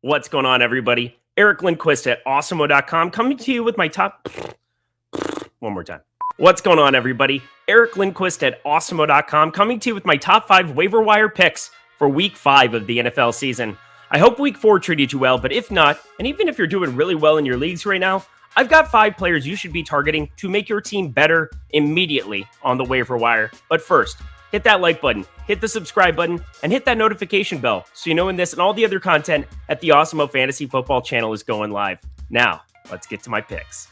What's going on, everybody? Eric Lindquist at Awesemo.com coming to you with my top... One more time. What's going on, everybody? Eric Lindquist at Awesemo.com coming to you with my top 5 waiver wire picks for Week 5 of the NFL season. I hope Week 4 treated you well, but if not, and even if you're doing really well in your leagues right now, I've got 5 players you should be targeting to make your team better immediately on the waiver wire. But first, hit that like button, hit the subscribe button, and hit that notification bell so you know when this and all the other content at the Awesemo Fantasy Football channel is going live. Now, let's get to my picks.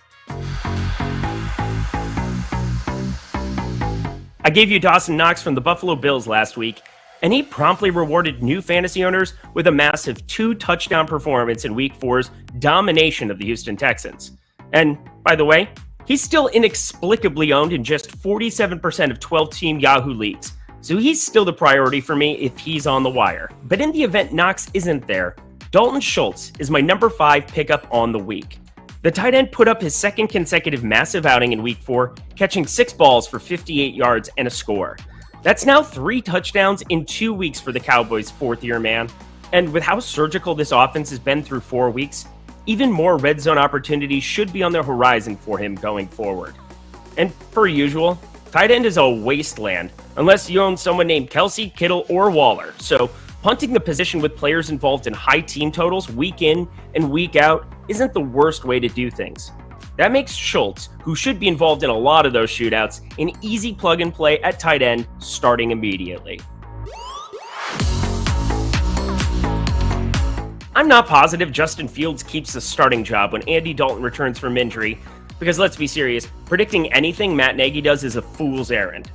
I gave you Dawson Knox from the Buffalo Bills last week, and he promptly rewarded new fantasy owners with a massive 2-touchdown performance in Week 4's domination of the Houston Texans. And, by the way, he's still inexplicably owned in just 47% of 12-team Yahoo leagues, so he's still the priority for me if he's on the wire. But in the event Knox isn't there, Dalton Schultz is my number 5 pickup on the week. The tight end put up his second consecutive massive outing in Week 4, catching 6 balls for 58 yards and a score. That's now 3 touchdowns in 2 weeks for the Cowboys' fourth-year man, and with how surgical this offense has been through 4 weeks, even more red zone opportunities should be on the horizon for him going forward. And per usual, tight end is a wasteland unless you own someone named Kelsey, Kittle, or Waller. So punting the position with players involved in high team totals week in and week out isn't the worst way to do things. That makes Schultz, who should be involved in a lot of those shootouts, an easy plug and play at tight end starting immediately. I'm not positive Justin Fields keeps the starting job when Andy Dalton returns from injury, because let's be serious, predicting anything Matt Nagy does is a fool's errand.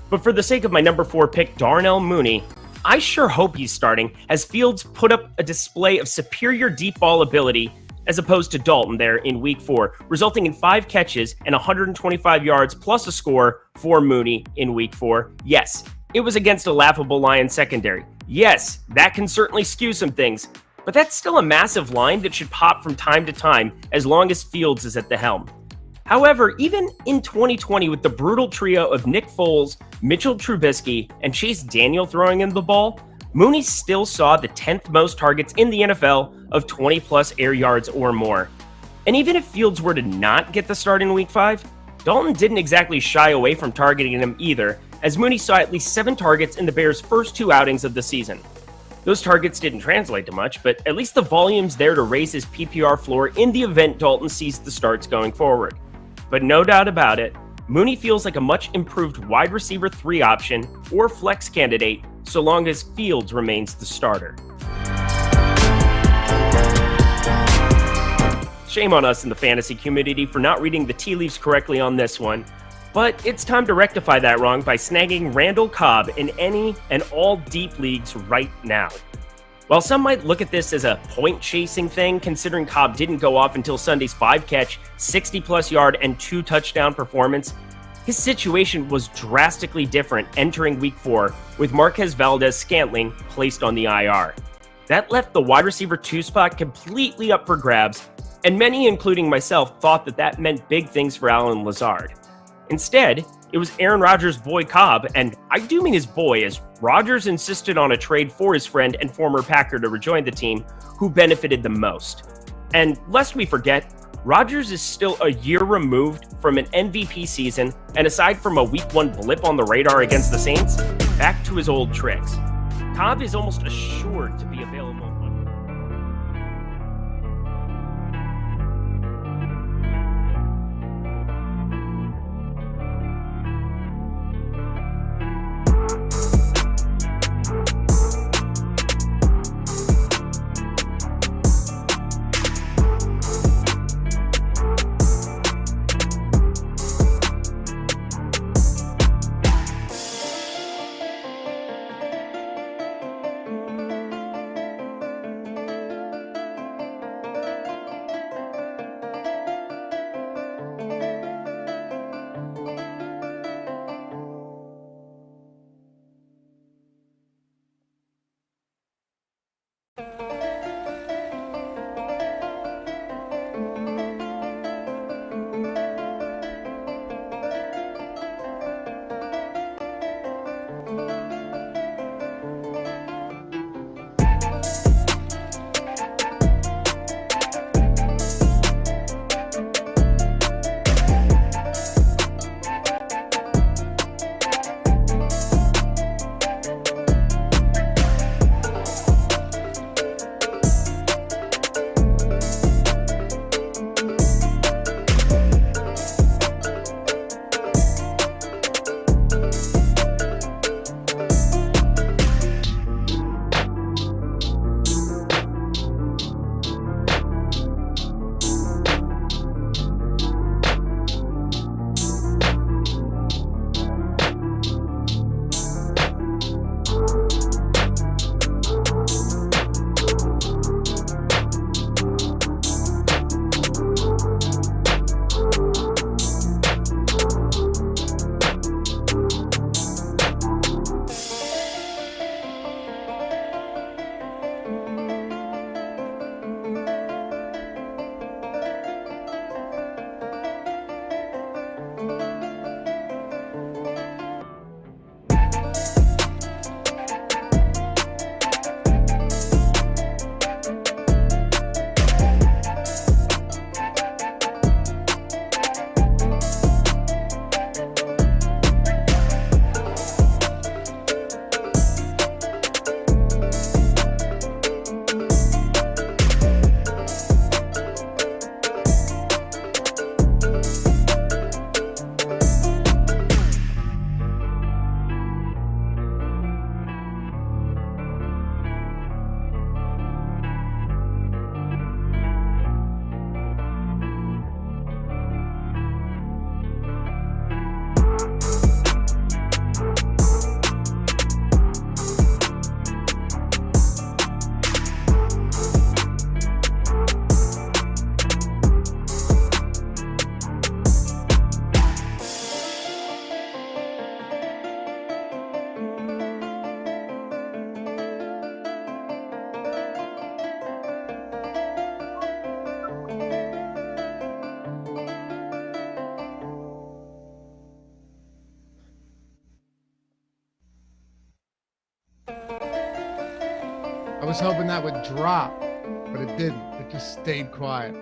But for the sake of my number 4 pick, Darnell Mooney, I sure hope he's starting, as Fields put up a display of superior deep ball ability as opposed to Dalton there in Week 4, resulting in 5 catches and 125 yards plus a score for Mooney in Week 4. Yes, it was against a laughable Lions secondary. Yes, that can certainly skew some things, but that's still a massive line that should pop from time to time as long as Fields is at the helm. However, even in 2020 with the brutal trio of Nick Foles, Mitchell Trubisky, and Chase Daniel throwing in the ball, Mooney still saw the 10th most targets in the NFL of 20-plus air yards or more. And even if Fields were to not get the start in Week 5, Dalton didn't exactly shy away from targeting him either, as Mooney saw at least 7 targets in the Bears' first 2 outings of the season. Those targets didn't translate to much, but at least the volume's there to raise his PPR floor in the event Dalton sees the starts going forward. But no doubt about it, Mooney feels like a much improved wide receiver 3 option or flex candidate so long as Fields remains the starter. Shame on us in the fantasy community for not reading the tea leaves correctly on this one, but it's time to rectify that wrong by snagging Randall Cobb in any and all deep leagues right now. While some might look at this as a point-chasing thing, considering Cobb didn't go off until Sunday's 5-catch, 60-plus yard, and 2-touchdown performance, his situation was drastically different entering Week 4 with Marquez Valdez-Scantling placed on the IR. That left the wide receiver 2 spot completely up for grabs, and many, including myself, thought that meant big things for Allen Lazard. Instead, it was Aaron Rodgers' boy Cobb, and I do mean his boy, as Rodgers insisted on a trade for his friend and former Packer to rejoin the team, who benefited the most. And lest we forget, Rodgers is still a year removed from an MVP season, and aside from a Week 1 blip on the radar against the Saints, back to his old tricks. Cobb is almost assured to be available. I was hoping that would drop, but it didn't. It just stayed quiet.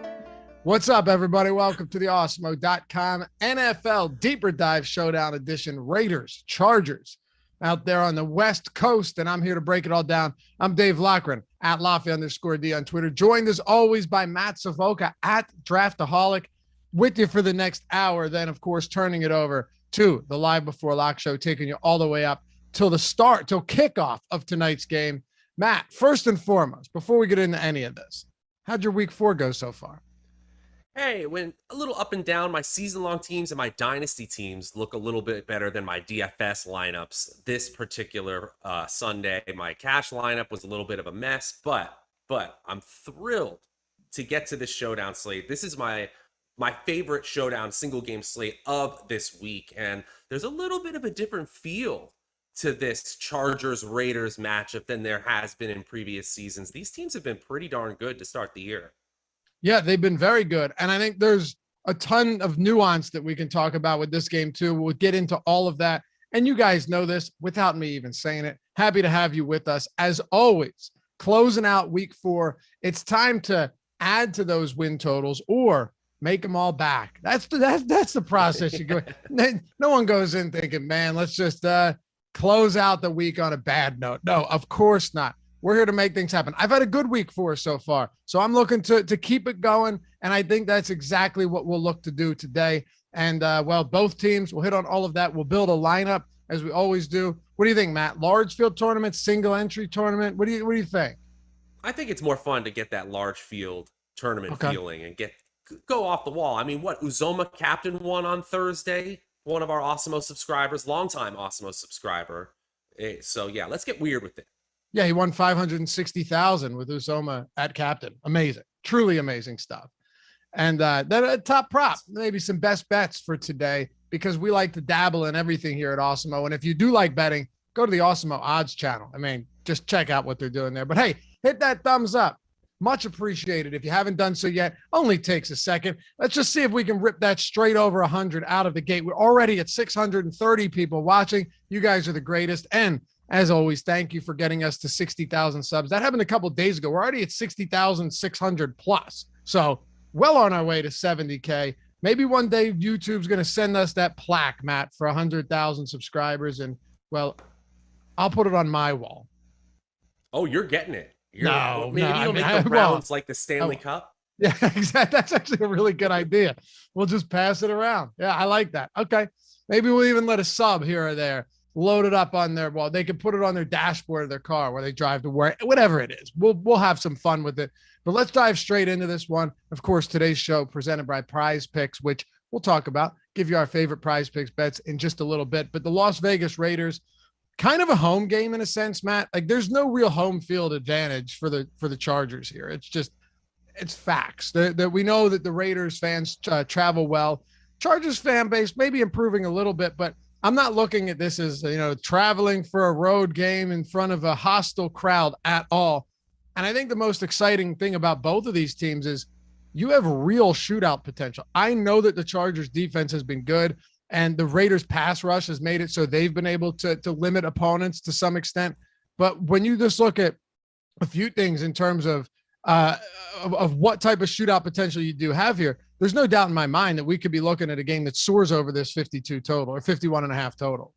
What's up, everybody? Welcome to the Awesemo.com NFL Deeper Dive Showdown Edition. Raiders, Chargers out there on the West Coast, and I'm here to break it all down. I'm Dave Lochran at Lafay_D on Twitter, joined as always by Matt Savoca at Draftaholic, with you for the next hour. Then, of course, turning it over to the Live Before Lock show, taking you all the way up till kickoff of tonight's game. Matt, first and foremost, before we get into any of this, how'd your week 4 go so far? Hey, it went a little up and down. My season-long teams and my dynasty teams look a little bit better than my DFS lineups. This particular Sunday, my cash lineup was a little bit of a mess, but I'm thrilled to get to this showdown slate. This is my favorite showdown single game slate of this week, and there's a little bit of a different feel to this Chargers-Raiders matchup than there has been in previous seasons. These teams have been pretty darn good to start the year. Yeah, they've been very good. And I think there's a ton of nuance that we can talk about with this game too. We'll get into all of that. And you guys know this without me even saying it. Happy to have you with us. As always, closing out week 4, it's time to add to those win totals or make them all back. That's the process you go. No one goes in thinking, man, let's just close out the week on a bad note. No, of course not. We're here to make things happen. I've had a good week 4 so far, so I'm looking to keep it going, and I think that's exactly what we'll look to do today. And, well, both teams, we'll hit on all of that. We'll build a lineup, as we always do. What do you think, Matt? Large field tournament, single entry tournament? What do you think? I think it's more fun to get that large field tournament feeling and go off the wall. I mean, Uzoma captain won on Thursday, one of our Awesemo subscribers, longtime Awesemo subscriber. So, yeah, let's get weird with it. Yeah, he won $560,000 with Awesemo at captain. Amazing, truly amazing stuff. And then a top prop, maybe some best bets for today, because we like to dabble in everything here at Awesemo. And if you do like betting, go to the Awesemo odds channel. I mean, just check out what they're doing there. But hey, hit that thumbs up. Much appreciated. If you haven't done so yet, only takes a second. Let's just see if we can rip that straight over 100 out of the gate. We're already at 630 people watching. You guys are the greatest. And as always, thank you for getting us to 60,000 subs. That happened a couple of days ago. We're already at 60,600 plus. So well on our way to 70K. Maybe one day YouTube's going to send us that plaque, Matt, for 100,000 subscribers. And, well, I'll put it on my wall. Oh, you're getting it. Maybe no, you'll make the rounds like the Stanley Cup. Yeah, exactly. That's actually a really good idea. We'll just pass it around. Yeah, I like that. Okay. Maybe we'll even let a sub here or there load it up on their wall. They can put it on their dashboard of their car where they drive to work, whatever it is. We'll have some fun with it. But let's dive straight into this one. Of course, today's show presented by PrizePicks, which we'll talk about, give you our favorite PrizePicks bets in just a little bit. But the Las Vegas Raiders, kind of a home game in a sense, Matt. Like, there's no real home field advantage for the Chargers here. It's facts that we know that the Raiders fans travel well. Chargers fan base maybe improving a little bit, but I'm not looking at this as, traveling for a road game in front of a hostile crowd at all. And I think the most exciting thing about both of these teams is you have real shootout potential. I know that the Chargers defense has been good, and the Raiders pass rush has made it so they've been able to limit opponents to some extent. But when you just look at a few things in terms of what type of shootout potential you do have here, there's no doubt in my mind that we could be looking at a game that soars over this 52 total or 51.5 total.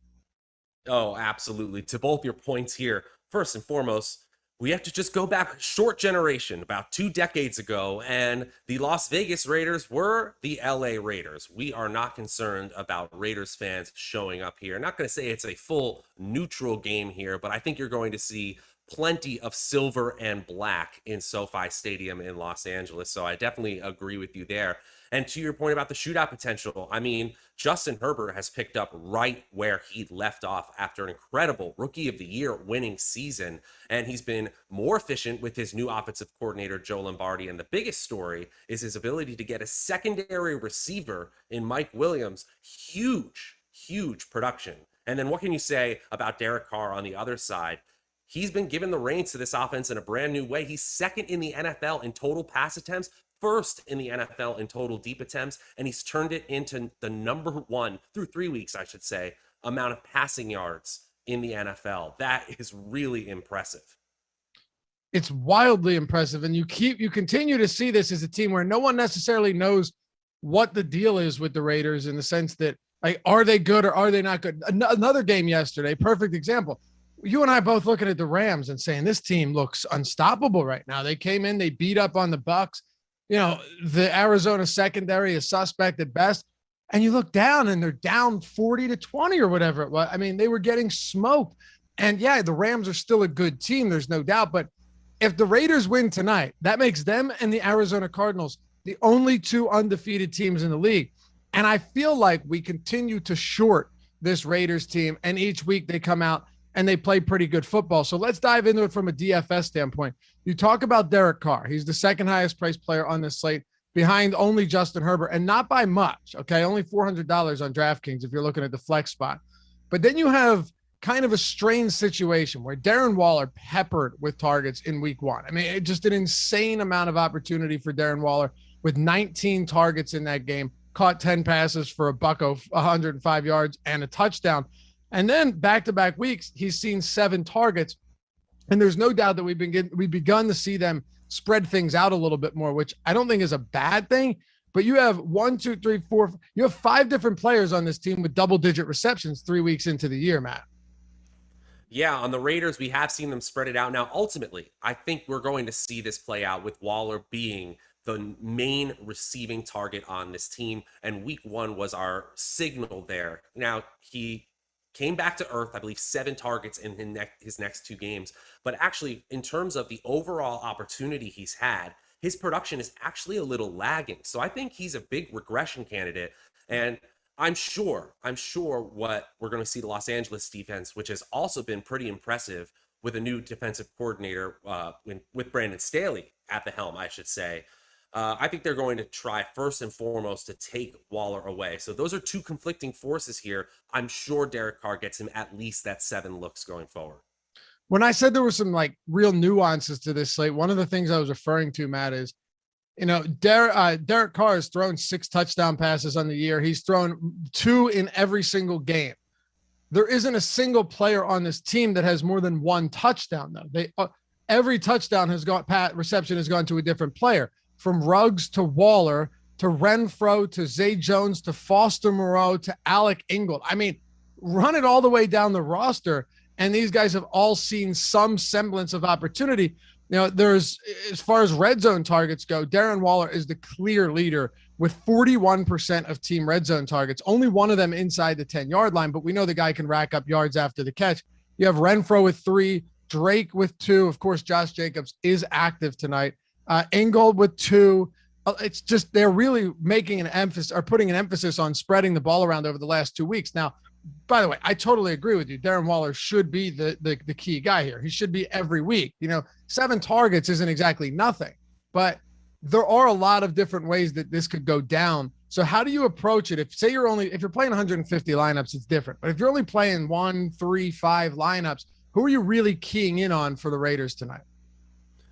Oh, absolutely. To both your points here, first and foremost, we have to just go back a short generation, about 2 decades ago, and the Las Vegas Raiders were the LA Raiders. We are not concerned about Raiders fans showing up here. I'm not going to say it's a full neutral game here, but I think you're going to see plenty of silver and black in SoFi Stadium in Los Angeles. So I definitely agree with you there. And to your point about the shootout potential, I mean, Justin Herbert has picked up right where he left off after an incredible Rookie of the Year winning season. And he's been more efficient with his new offensive coordinator, Joe Lombardi. And the biggest story is his ability to get a secondary receiver in Mike Williams. Huge production. And then what can you say about Derek Carr on the other side? He's been given the reins to this offense in a brand new way. He's second in the NFL in total pass attempts, first in the NFL in total deep attempts, and he's turned it into the number 1 through 3 weeks, I should say, amount of passing yards in the NFL. That is really impressive. it's wildly impressive. And you continue to see this as a team where no one necessarily knows what the deal is with the Raiders, in the sense that, like, are they good or are they not good? Another game yesterday, perfect example. You and I both looking at the Rams and saying this team looks unstoppable right now. They came in, they beat up on the Bucks. You know, the Arizona secondary is suspect at best. And you look down and they're down 40-20 or whatever it was. I mean, they were getting smoked. And yeah, the Rams are still a good team, there's no doubt. But if the Raiders win tonight, that makes them and the Arizona Cardinals the only two undefeated teams in the league. And I feel like we continue to short this Raiders team, and each week they come out and they play pretty good football. So let's dive into it from a DFS standpoint. You talk about Derek Carr. He's the second highest priced player on this slate, behind only Justin Herbert, and not by much. Okay. Only $400 on DraftKings if you're looking at the flex spot. But then you have kind of a strange situation where Darren Waller peppered with targets in week 1. I mean, just an insane amount of opportunity for Darren Waller, with 19 targets in that game, caught 10 passes for a buck of 105 yards and a touchdown. And then back-to-back weeks, he's seen 7 targets. And there's no doubt that we've begun to see them spread things out a little bit more, which I don't think is a bad thing. But you have 1, 2, 3, 4, you have 5 different players on this team with double-digit receptions 3 weeks into the year, Matt. Yeah, on the Raiders, we have seen them spread it out. Now, ultimately, I think we're going to see this play out with Waller being the main receiving target on this team. And week 1 was our signal there. Now, he came back to earth, I believe 7 targets in his next 2 games. But actually, in terms of the overall opportunity he's had, his production is actually a little lagging. So I think he's a big regression candidate. And I'm sure what we're going to see the Los Angeles defense, which has also been pretty impressive with a new defensive coordinator with Brandon Staley at the helm, I should say. I think they're going to try first and foremost to take Waller away. So those are 2 conflicting forces here. I'm sure Derek Carr gets him at least that 7 looks going forward. When I said there were some like real nuances to this slate, one of the things I was referring to, Matt, is, you know, Derek Carr has thrown 6 touchdown passes on the year. He's thrown 2 in every single game. There isn't a single player on this team that has more than 1 touchdown, though. Every touchdown reception has gone to a different player, from Ruggs to Waller to Renfro to Zay Jones to Foster Moreau to Alec Ingold. I mean, run it all the way down the roster, and these guys have all seen some semblance of opportunity. You know, there's, as far as red zone targets go, Darren Waller is the clear leader with 41% of team red zone targets, only one of them inside the 10-yard line, but we know the guy can rack up yards after the catch. You have Renfro with 3, Drake with 2. Of course, Josh Jacobs is active tonight. Ingold with 2. It's just, they're really making an emphasis, or putting an emphasis on spreading the ball around over the last 2 weeks. Now, by the way, I totally agree with you. Darren Waller should be the key guy here. He should be every week. You know, 7 targets isn't exactly nothing, but there are a lot of different ways that this could go down. So how do you approach it? If you're playing 150 lineups, it's different. But if you're only playing 1, 3, 5 lineups, who are you really keying in on for the Raiders tonight?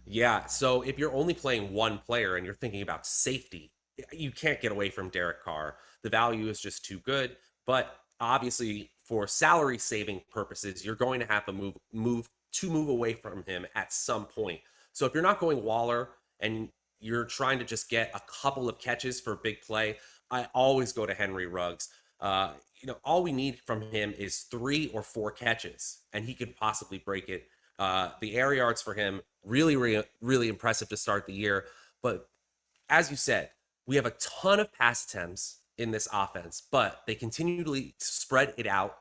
Yeah, so if you're only playing 1 player and you're thinking about safety, you can't get away from Derek Carr. The value is just too good. But obviously, for salary saving purposes, you're going to have to move away from him at some point. So if you're not going Waller and you're trying to just get a couple of catches for big play, I always go to Henry Ruggs. You know, all we need from him is 3 or 4 catches, and he could possibly break it. The air yards for him, really impressive to start the year. But as you said, we have a ton of pass attempts in this offense, but they continually spread it out.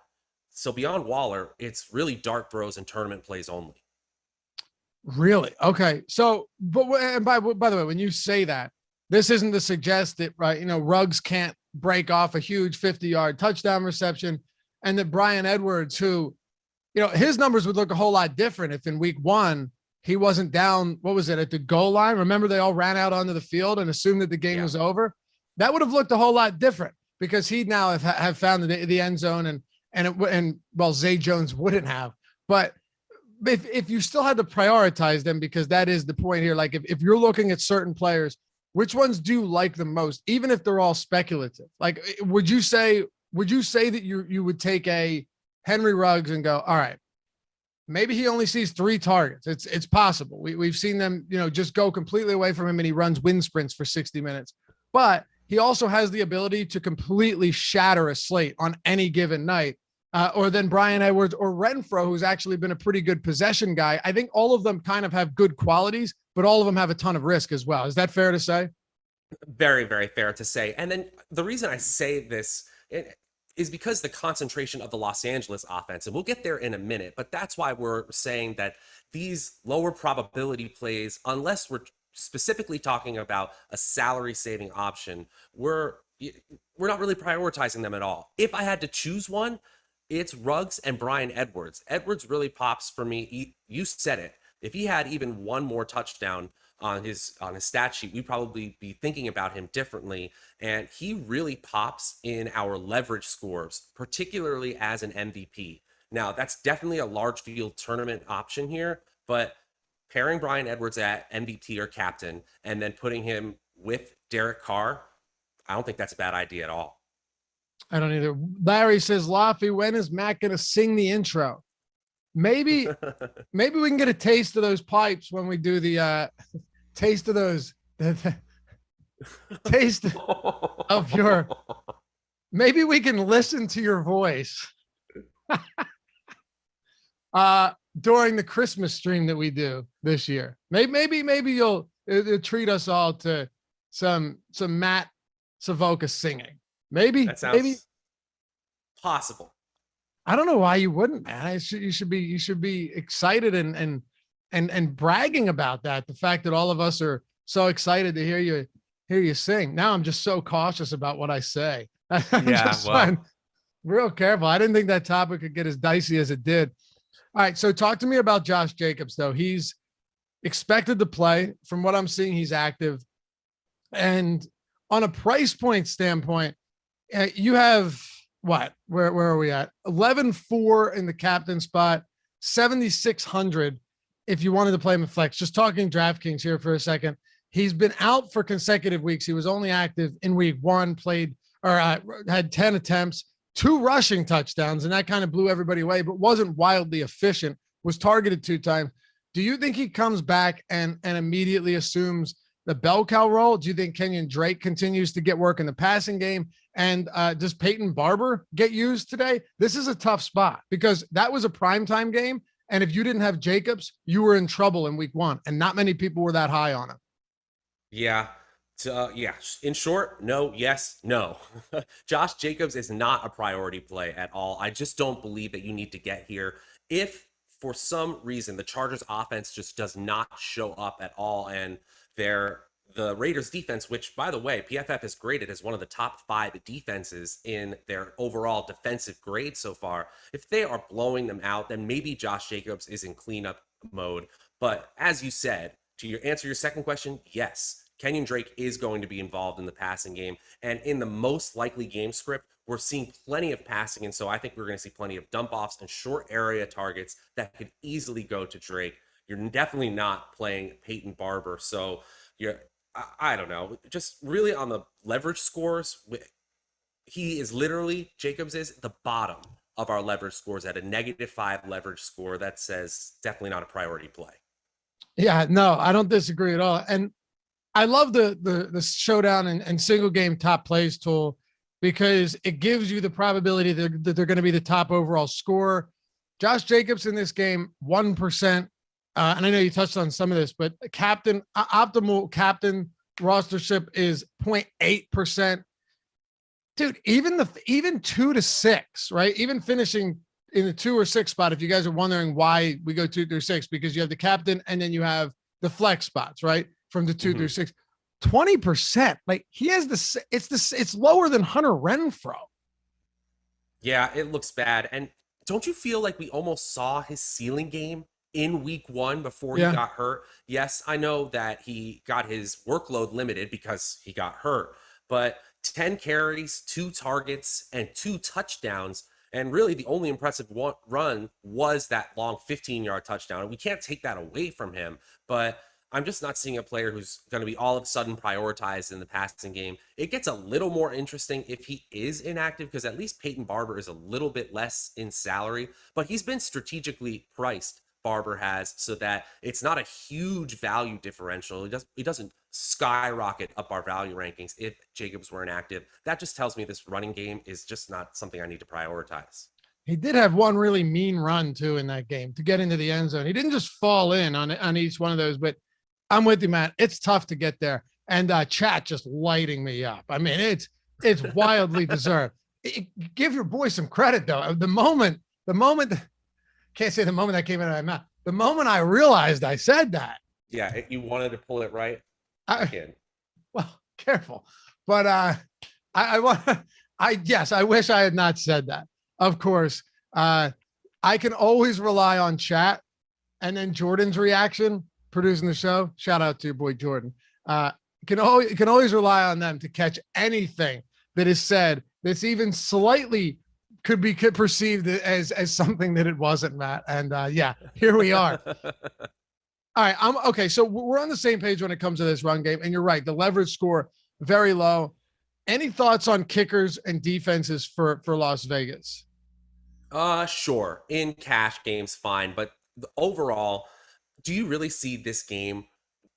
So beyond Waller, it's really dart throws and tournament plays only. Really? Okay. So, and by the way, when you say that, this isn't to suggest that, right, you know, Ruggs can't break off a huge 50-yard touchdown reception, and that Bryan Edwards, who, you know, his numbers would look a whole lot different if in week 1 he wasn't down, what was it, at the goal line? Remember, they all ran out onto the field and assumed that the game was over. That would have looked a whole lot different, because he'd now have found the end zone, and Zay Jones wouldn't have. But if you still had to prioritize them, because that is the point here, like if you're looking at certain players, which ones do you like the most, even if they're all speculative? Like, would you say that you would take a Henry Ruggs and go, all right, maybe he only sees 3 targets. It's possible. We've seen them, just go completely away from him and he runs wind sprints for 60 minutes. But he also has the ability to completely shatter a slate on any given night. Or then Brian Edwards or Renfro, who's actually been a pretty good possession guy. I think all of them kind of have good qualities, but all of them have a ton of risk as well. Is that fair to say? Very, very fair to say. And then the reason I say this is because the concentration of the Los Angeles offense, and we'll get there in a minute, but that's why we're saying that these lower probability plays, unless we're specifically talking about a salary saving option, we're not really prioritizing them at all. If I had to choose one, it's Ruggs and Brian Edwards. Edwards really pops for me. You said it. If he had even one more touchdown on his stat sheet, we'd probably be thinking about him differently. And he really pops in our leverage scores, particularly as an MVP. Now, that's definitely a large field tournament option here, but pairing Brian Edwards at MVP or captain and then putting him with Derek Carr, I don't think that's a bad idea at all. I don't either. Larry says, Laffy, when is Matt going to sing the intro? Maybe we can get a taste of those pipes when we do the taste of those, taste of your, maybe we can listen to your voice during the Christmas stream that we do this year. Maybe you'll treat us all to some Matt Savoca singing. Maybe that sounds possible. I don't know why you wouldn't, man. You should be excited and bragging about that. The fact that all of us are so excited to hear you sing. Now I'm just so cautious about what I say. I'm real careful. I didn't think that topic could get as dicey as it did. All right. So talk to me about Josh Jacobs, though. He's expected to play. From what I'm seeing, he's active. And on a price point standpoint, you have what? Where are we at? 11.4 in the captain spot, 7,600 if you wanted to play him in flex. Just talking DraftKings here for a second. He's been out for consecutive weeks. He was only active in week 1, had 10 attempts, 2 rushing touchdowns, and that kind of blew everybody away, but wasn't wildly efficient, was targeted 2 times. Do you think he comes back and immediately assumes the bell cow role? Do you think Kenyon Drake continues to get work in the passing game? And does Peyton Barber get used today? This is a tough spot because that was a primetime game. And if you didn't have Jacobs, you were in trouble in week 1. And not many people were that high on him. Yeah. In short, no, yes, no. Josh Jacobs is not a priority play at all. I just don't believe that you need to get here. If for some reason the Chargers offense just does not show up at all and the Raiders defense, which by the way, PFF has graded as one of the top 5 defenses in their overall defensive grade so far. If they are blowing them out, then maybe Josh Jacobs is in cleanup mode. But as you said, to answer your second question, yes, Kenyon Drake is going to be involved in the passing game. And in the most likely game script, we're seeing plenty of passing. And so I think we're going to see plenty of dump offs and short area targets that could easily go to Drake. You're definitely not playing Peyton Barber. So I don't know, just really on the leverage scores, he is literally, Jacobs is the bottom of our leverage scores at a -5 leverage score. That says definitely not a priority play. Yeah, no, I don't disagree at all. And I love the showdown and single game top plays tool because it gives you the probability that they're going to be the top overall scorer. Josh Jacobs in this game, 1%. And I know you touched on some of this, but optimal captain rostership is 0.8%. Dude, even 2 to 6, right? Even finishing in the 2 or 6 spot. If you guys are wondering why we go 2 through 6, because you have the captain and then you have the flex spots, right? From the 2 through 6, 20%. Like he has it's lower than Hunter Renfro. Yeah, it looks bad. And don't you feel like we almost saw his ceiling game in week 1 before he got hurt? Yes, I know that he got his workload limited because he got hurt, but 10 carries, 2 targets, and 2 touchdowns. And really the only impressive run was that long 15-yard touchdown. And we can't take that away from him, but I'm just not seeing a player who's going to be all of a sudden prioritized in the passing game. It gets a little more interesting if he is inactive, because at least Peyton Barber is a little bit less in salary, but he's been strategically priced. Barber has, so that it's not a huge value differential. He doesn't skyrocket up our value rankings if Jacobs were inactive. That just tells me this running game is just not something I need to prioritize. He did have one really mean run too in that game to get into the end zone. He didn't just fall in on each one of those, but I'm with you, Matt. It's tough to get there. And chat just lighting me up. I mean, it's wildly deserved. Give your boy some credit though. The moment can't say the moment that came out of my mouth. The moment I realized I said that. Yeah, you wanted to pull it right. Well, careful. But I wish I had not said that. Of course, I can always rely on chat, and then Jordan's reaction, producing the show. Shout out to your boy Jordan. Can always rely on them to catch anything that is said that's even slightly could be perceived as something that it wasn't, Matt. And yeah, here we are. All right, okay. So we're on the same page when it comes to this run game, and you're right. The leverage score very low. Any thoughts on kickers and defenses for Las Vegas? Sure. In cash games, fine. But overall, do you really see this game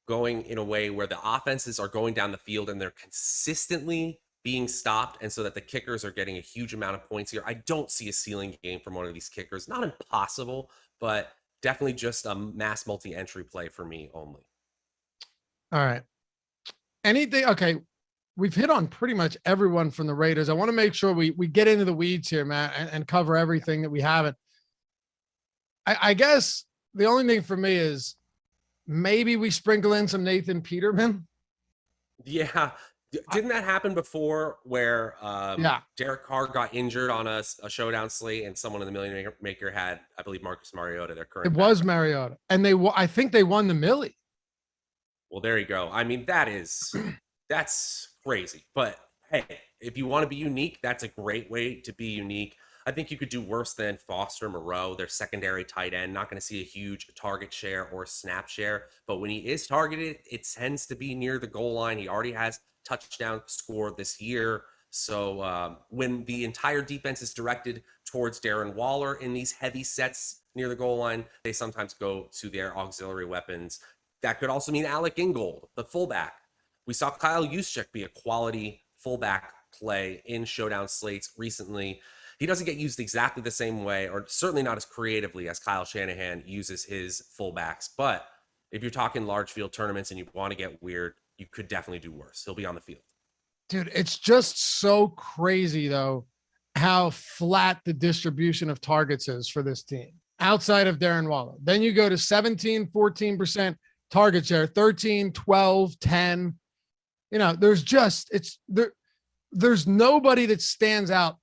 going in a way where the offenses are going down the field and they're consistently being stopped, and so that the kickers are getting a huge amount of points here? I don't see a ceiling game from one of these kickers. Not impossible, but definitely just a mass multi-entry play for me only. All right. Anything? Okay. We've hit on pretty much everyone from the Raiders. I want to make sure we get into the weeds here, Matt, and cover everything that we haven't. I guess the only thing for me is maybe we sprinkle in some Nathan Peterman. Yeah. Didn't that happen before where Derek Carr got injured on a showdown slate, and someone in the Million Maker had, I believe, Marcus Mariota, their current. It was Mariota, and I think they won the Millie. Well, there you go. I mean, that's crazy. But hey, if you want to be unique, that's a great way to be unique. I think you could do worse than Foster Moreau, their secondary tight end. Not going to see a huge target share or snap share, but when he is targeted, it tends to be near the goal line. He already has touchdown score this year. So when the entire defense is directed towards Darren Waller in these heavy sets near the goal line, they sometimes go to their auxiliary weapons. That could also mean Alec Ingold, the fullback. We saw Kyle Juszczyk be a quality fullback play in showdown slates recently. He doesn't get used exactly the same way, or certainly not as creatively as Kyle Shanahan uses his fullbacks. But if you're talking large field tournaments and you want to get weird, you could definitely do worse. He'll be on the field. Dude, it's just so crazy, though, how flat the distribution of targets is for this team outside of Darren Waller. Then you go to 17, 14% target share, 13, 12, 10. You know, there's nobody that stands out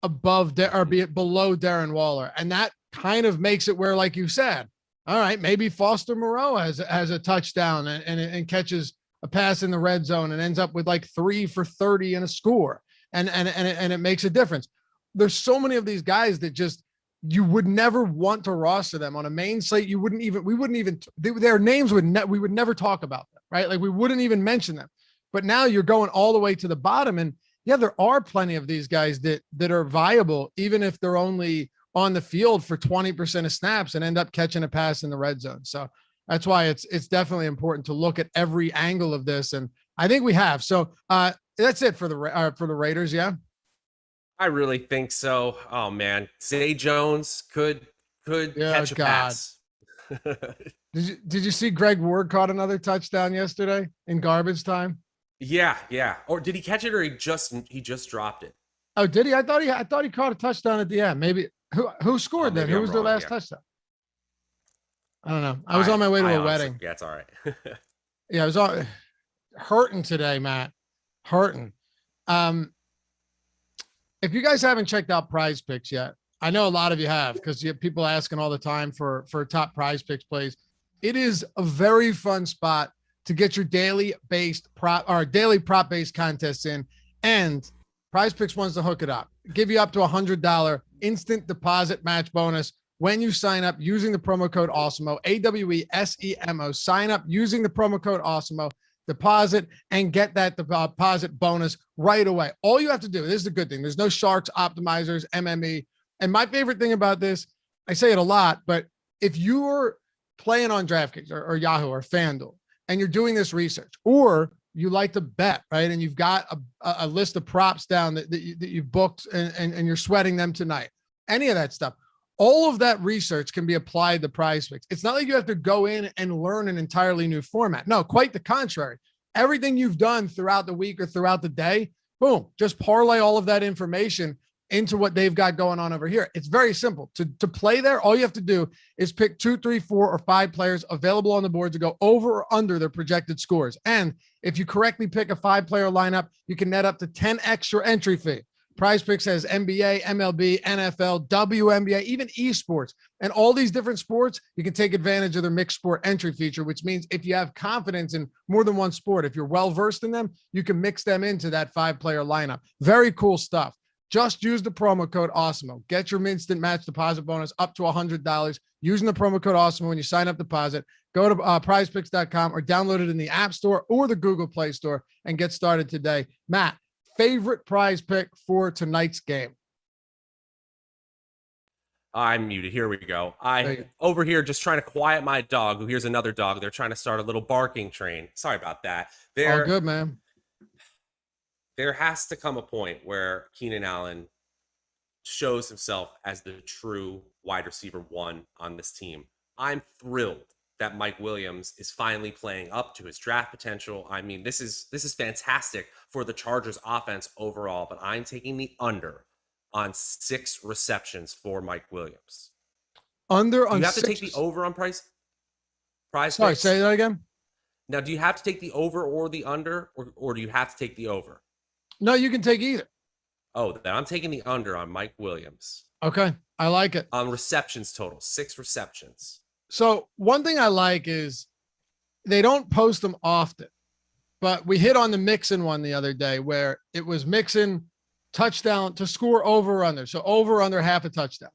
above or below Darren Waller. And that kind of makes it where, like you said, all right, maybe Foster Moreau has a touchdown and catches a pass in the red zone and ends up with like 3 for 30 and a score. And it makes a difference. There's so many of these guys that just, you would never want to roster them on a main slate. We wouldn't even their names we would never talk about them, right? Like we wouldn't even mention them. But now you're going all the way to the bottom, and yeah, there are plenty of these guys that are viable, even if they're only on the field for 20% of snaps and end up catching a pass in the red zone. So that's why it's definitely important to look at every angle of this, and I think we have. So that's it for the Raiders. Yeah, I really think so. Oh man, Zay Jones could catch a pass. Did you see Greg Ward caught another touchdown yesterday in garbage time? Yeah. Or did he catch it, or he just dropped it? Oh, did he? I thought he caught a touchdown at the end. Maybe who scored then? Who was their last touchdown? I don't know. I was on my way to a wedding. Yeah, it's all right. Yeah, I was hurting today, Matt. Hurting. If you guys haven't checked out PrizePicks yet, I know a lot of you have, because you have people asking all the time for top PrizePicks plays. It is a very fun spot to get your daily prop based contests in, and PrizePicks wants to hook it up. Give you up to $100 instant deposit match bonus when you sign up using the promo code Awesemo, AWESEMO. Sign up using the promo code Awesemo, deposit, and get that deposit bonus right away. All you have to do, this is the good thing, there's no sharks, optimizers, MME. And my favorite thing about this, I say it a lot, but if you're playing on DraftKings or Yahoo or FanDuel, and you're doing this research, or you like to bet, right? And you've got a list of props down that you've booked and you're sweating them tonight, any of that stuff, all of that research can be applied to PrizePicks. It's not like you have to go in and learn an entirely new format. No, quite the contrary. Everything you've done throughout the week or throughout the day, boom, just parlay all of that information into what they've got going on over here. It's very simple. To play there, all you have to do is pick 2, 3, 4, or 5 players available on the board to go over or under their projected scores. And if you correctly pick a 5-player lineup, you can net up to 10 extra entry fee. PrizePicks has NBA, MLB, NFL, WNBA, even esports, and all these different sports. You can take advantage of their mixed sport entry feature, which means if you have confidence in more than one sport, if you're well versed in them, you can mix them into that 5-player lineup. Very cool stuff. Just use the promo code Awesemo. Get your instant match deposit bonus up to $100 using the promo code Awesemo when you sign up deposit. Go to prizepicks.com or download it in the App Store or the Google Play Store and get started today. Matt, favorite prize pick for tonight's game? I'm muted. Here we go. Over here just trying to quiet my dog, who hears another dog. They're trying to start a little barking train. Sorry about that. All good, man. There has to come a point where Keenan Allen shows himself as the true wide receiver 1 on this team. I'm thrilled that Mike Williams is finally playing up to his draft potential. I mean, this is fantastic for the Chargers offense overall, but I'm taking the under on 6 receptions for Mike Williams. Under on 6? You have to take the over on price. Sorry, say that again. Now, do you have to take the over or the under, or do you have to take the over? No, you can take either. Oh, then I'm taking the under on Mike Williams. Okay, I like it. On receptions total, 6 receptions. So one thing I like is they don't post them often, but we hit on the Mixon one the other day where it was Mixon touchdown to score over or under. So over or under half a touchdown.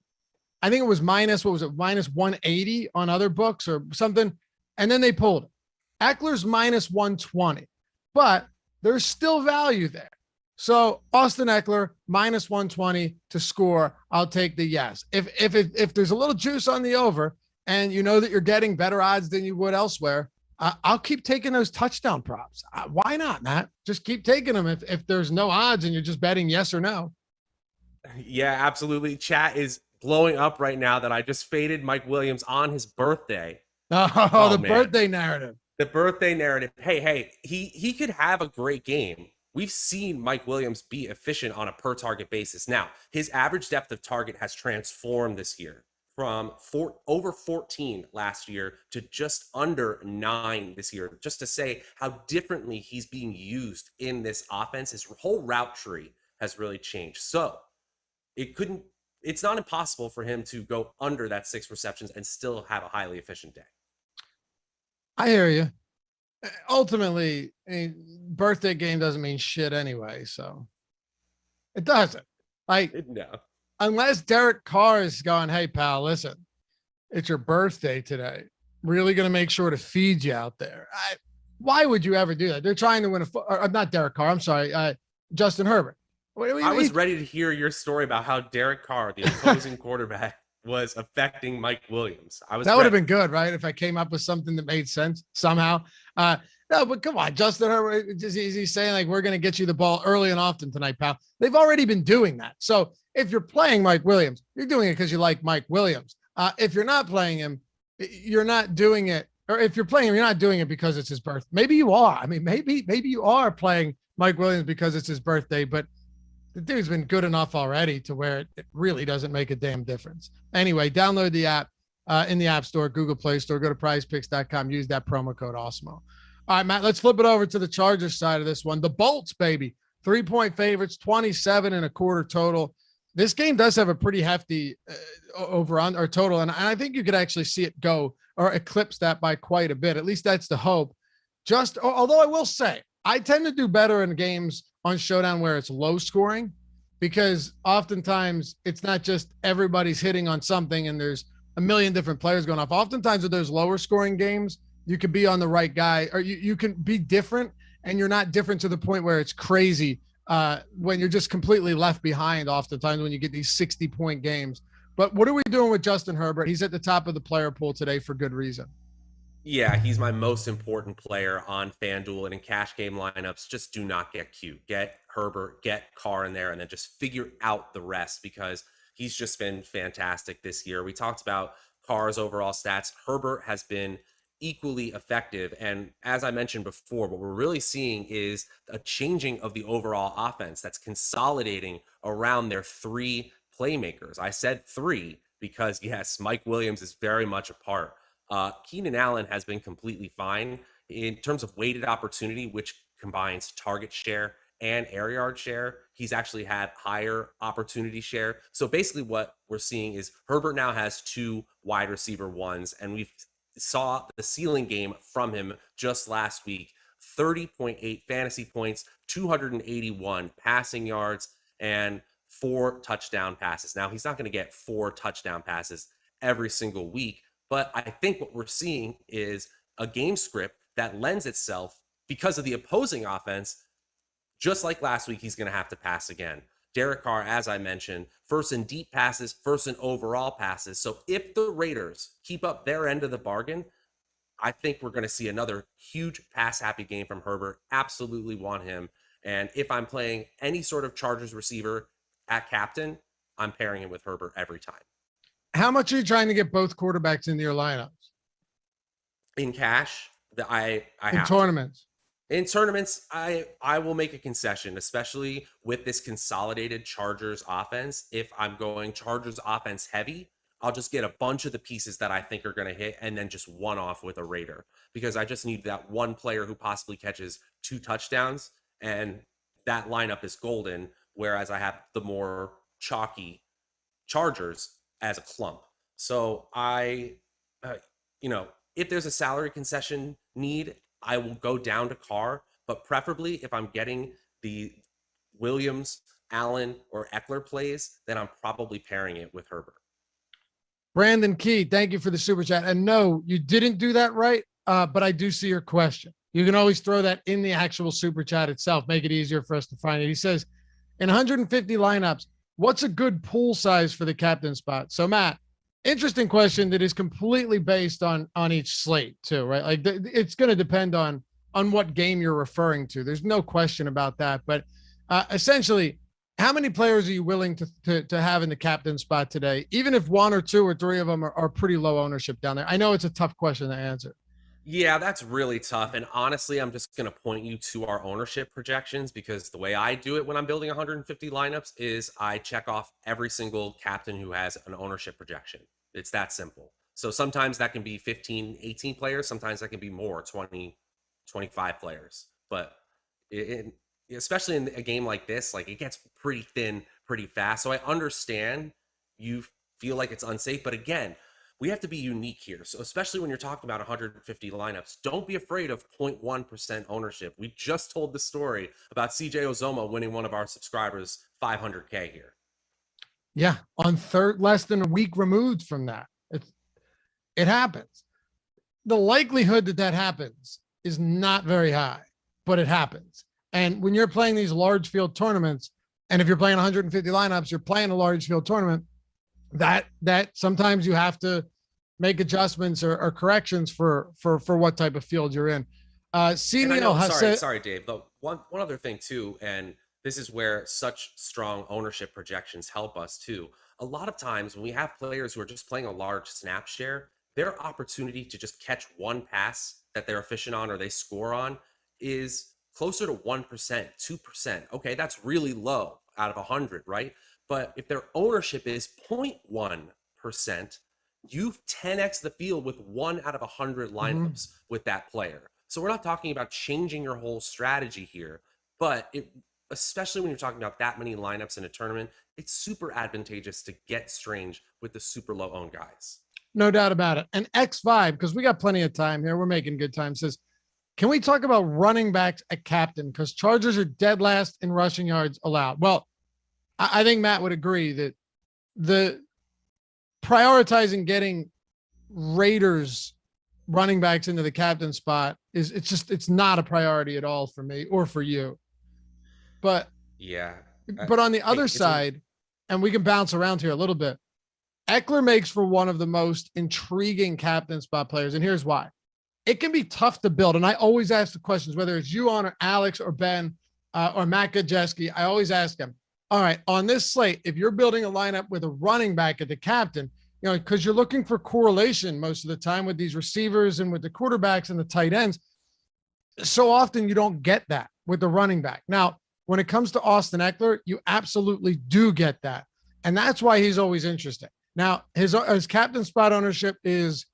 I think it was minus 180 on other books or something. And then they pulled it. Eckler's minus 120, but there's still value there. So Austin Eckler minus 120 to score. I'll take the yes. If there's a little juice on the over and you know that you're getting better odds than you would elsewhere, I'll keep taking those touchdown props. Why not, Matt? Just keep taking them if there's no odds and you're just betting yes or no. Yeah, absolutely. Chat is blowing up right now that I just faded Mike Williams on his birthday. Oh, the birthday narrative. The birthday narrative. Hey, he could have a great game. We've seen Mike Williams be efficient on a per target basis. Now, his average depth of target has transformed this year from over 14 last year to just under 9 this year. Just to say how differently he's being used in this offense, his whole route tree has really changed. So it's not impossible for him to go under that 6 receptions and still have a highly efficient day. I hear you. Ultimately, birthday game doesn't mean shit anyway, so it doesn't. No. Unless Derek Carr is going, hey pal, listen, it's your birthday today. Really going to make sure to feed you out there. Why would you ever do that? They're trying to win not Derek Carr. I'm sorry, Justin Herbert. I was ready to hear your story about how Derek Carr, the opposing quarterback, was affecting Mike Williams. That would have been good, right? If I came up with something that made sense somehow. No, but come on, Justin Herbert, is he saying like, we're going to get you the ball early and often tonight, pal? They've already been doing that. So if you're playing Mike Williams, you're doing it because you like Mike Williams. If you're not playing him, you're not doing it. Or if you're playing him, you're not doing it because it's his birthday. Maybe you are. I mean, maybe you are playing Mike Williams because it's his birthday, but the dude's been good enough already to where it really doesn't make a damn difference. Anyway, download the app in the App Store, Google Play Store, go to prizepicks.com, use that promo code Awesemo. All right, Matt, let's flip it over to the Chargers side of this one. The Bolts, baby, 3-point favorites, 27.25 total. This game does have a pretty hefty over on or total, and I think you could actually see it go or eclipse that by quite a bit. At least that's the hope. Although I will say, I tend to do better in games on Showdown where it's low scoring. because oftentimes it's not just everybody's hitting on something and there's a million different players going off. Oftentimes with those lower scoring games, you could be on the right guy, or you can be different, and you're not different to the point where it's crazy when you're just completely left behind oftentimes when you get these 60-point games. But what are we doing with Justin Herbert? He's at the top of the player pool today for good reason. Yeah, he's my most important player on FanDuel, and in cash game lineups, just do not get cute. Get Herbert, get Carr in there, and then just figure out the rest, because he's just been fantastic this year. We talked about Carr's overall stats. Herbert has been equally effective. And as I mentioned before, what we're really seeing is a changing of the overall offense that's consolidating around their three playmakers. I said three because, yes, Mike Williams is very much a part. Keenan Allen has been completely fine in terms of weighted opportunity, which combines target share and air yard share. He's actually had higher opportunity share. So basically what we're seeing is Herbert now has two wide receiver ones, and we saw the ceiling game from him just last week. 30.8 fantasy points, 281 passing yards, and 4 touchdown passes. Now, he's not going to get 4 touchdown passes every single week, but I think what we're seeing is a game script that lends itself, because of the opposing offense, just like last week, he's going to have to pass again. Derek Carr, as I mentioned, first in deep passes, first in overall passes. So if the Raiders keep up their end of the bargain, I think we're going to see another huge pass-happy game from Herbert. Absolutely want him. And if I'm playing any sort of Chargers receiver at captain, I'm pairing him with Herbert every time. How much are you trying to get both quarterbacks into your lineups? In cash, I in have tournaments. In tournaments, I will make a concession, especially with this consolidated Chargers offense. If I'm going Chargers offense heavy, I'll just get a bunch of the pieces that I think are going to hit and then just one off with a Raider, because I just need that one player who possibly catches 2 touchdowns, and that lineup is golden, whereas I have the more chalky Chargers as a clump. So if there's a salary concession need, I will go down to Carr, but preferably if I'm getting the Williams, Allen, or Eckler plays, then I'm probably pairing it with Herbert. Brandon Key, thank you for the super chat. And no, you didn't do that right, but I do see your question. You can always throw that in the actual super chat itself, make it easier for us to find it. He says, in 150 lineups, what's a good pool size for the captain spot? So Matt, interesting question that is completely based on each slate too, right? Like it's going to depend on what game you're referring to. There's no question about that. But essentially, how many players are you willing to have in the captain spot today, even if 1 or 2 or 3 of them are pretty low ownership down there? I know it's a tough question to answer. Yeah, that's really tough. And honestly, I'm just going to point you to our ownership projections, because the way I do it when I'm building 150 lineups is I check off every single captain who has an ownership projection. It's that simple. So sometimes that can be 15, 18 players. Sometimes that can be more, 20, 25 players. But especially in a game like this, like it gets pretty thin pretty fast. So I understand you feel like it's unsafe. But again, we have to be unique here. So especially when you're talking about 150 lineups, don't be afraid of 0.1% ownership. We just told the story about CJ Awesemo winning one of our subscribers $500K here. Yeah, on less than a week removed from that. It happens. The likelihood that happens is not very high, but it happens. And when you're playing these large field tournaments, and if you're playing 150 lineups, you're playing a large field tournament, that sometimes you have to make adjustments or corrections for what type of field you're in. Sorry, Dave. But one other thing too, and this is where such strong ownership projections help us too. A lot of times when we have players who are just playing a large snap share, their opportunity to just catch one pass that they're efficient on or they score on is closer to 1%, 2%. Okay, that's really low out of 100, right? But if their ownership is 0.1%, you've 10x the field with 1 out of 100 lineups with that player. So we're not talking about changing your whole strategy here, but especially when you're talking about that many lineups in a tournament, it's super advantageous to get strange with the super low owned guys. No doubt about it. And X5, because we got plenty of time here, we're making good time, says, can we talk about running backs at captain? Because Chargers are dead last in rushing yards allowed. Well, I think Matt would agree that the prioritizing getting Raiders running backs into the captain spot it's not a priority at all for me or for you. But Yeah. on the other Hey, side, and we can bounce around here a little bit, Eckler makes for one of the most intriguing captain spot players. And here's why. It can be tough to build. And I always ask the questions, whether it's you on or Alex or Ben or Matt Gajeski, I always ask them, all right, on this slate, if you're building a lineup with a running back at the captain, because you're looking for correlation most of the time with these receivers and with the quarterbacks and the tight ends. So often you don't get that with the running back. Now, when it comes to Austin Eckler, you absolutely do get that. And that's why he's always interesting. Now, his captain spot ownership is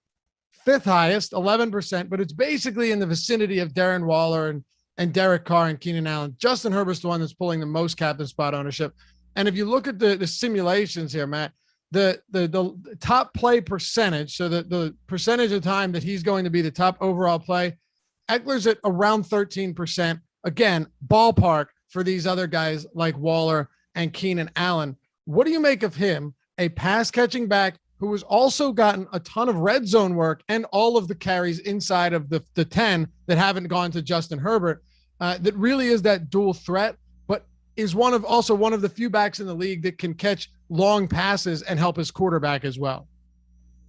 fifth highest, 11%, but it's basically in the vicinity of Darren Waller and Derek Carr and Keenan Allen. Justin Herbert's the one that's pulling the most captain spot ownership. And if you look at the simulations here, Matt, the top play percentage, so the percentage of time that he's going to be the top overall play, Eckler's at around 13%. Again, ballpark for these other guys like Waller and Keenan Allen. What do you make of him, a pass catching back who has also gotten a ton of red zone work and all of the carries inside of the 10 that haven't gone to Justin Herbert, that really is that dual threat, but is one of the few backs in the league that can catch long passes and help his quarterback as well.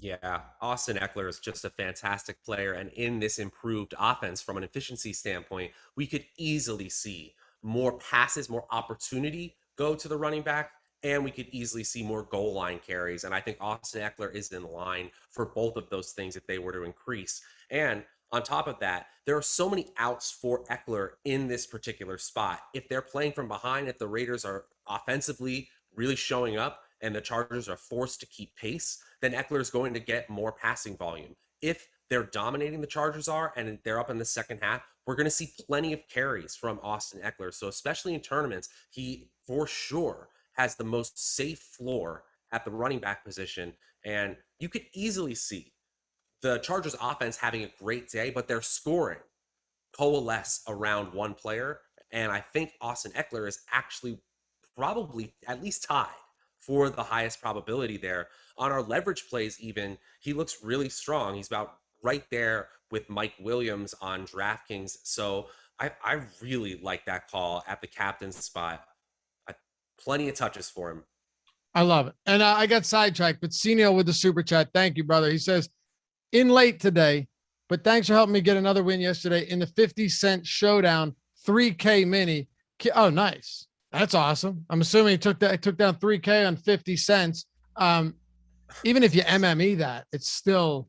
Yeah, Austin Eckler is just a fantastic player. And in this improved offense, from an efficiency standpoint, we could easily see more passes, more opportunity go to the running back, and we could easily see more goal line carries. And I think Austin Eckler is in line for both of those things if they were to increase. And on top of that, there are so many outs for Eckler in this particular spot. If they're playing from behind, if the Raiders are offensively really showing up and the Chargers are forced to keep pace, then Eckler is going to get more passing volume. If they're dominating, the Chargers are, and they're up in the second half, we're going to see plenty of carries from Austin Eckler. So especially in tournaments, he for sure has the most safe floor at the running back position. And you could easily see the Chargers offense having a great day, but they're scoring coalesce around one player. And I think Austin Eckler is actually probably at least tied for the highest probability there. On our leverage plays even, he looks really strong. He's about right there with Mike Williams on DraftKings. So I really like that call at the captain's spot. Plenty of touches for him. I love it. And I got sidetracked, but Senio with the super chat. Thank you, brother. He says, in late today, but thanks for helping me get another win yesterday in the 50-cent showdown 3K mini. Oh, nice. That's awesome. I'm assuming he took down 3K on 50 cents. Even if you MME that, it's still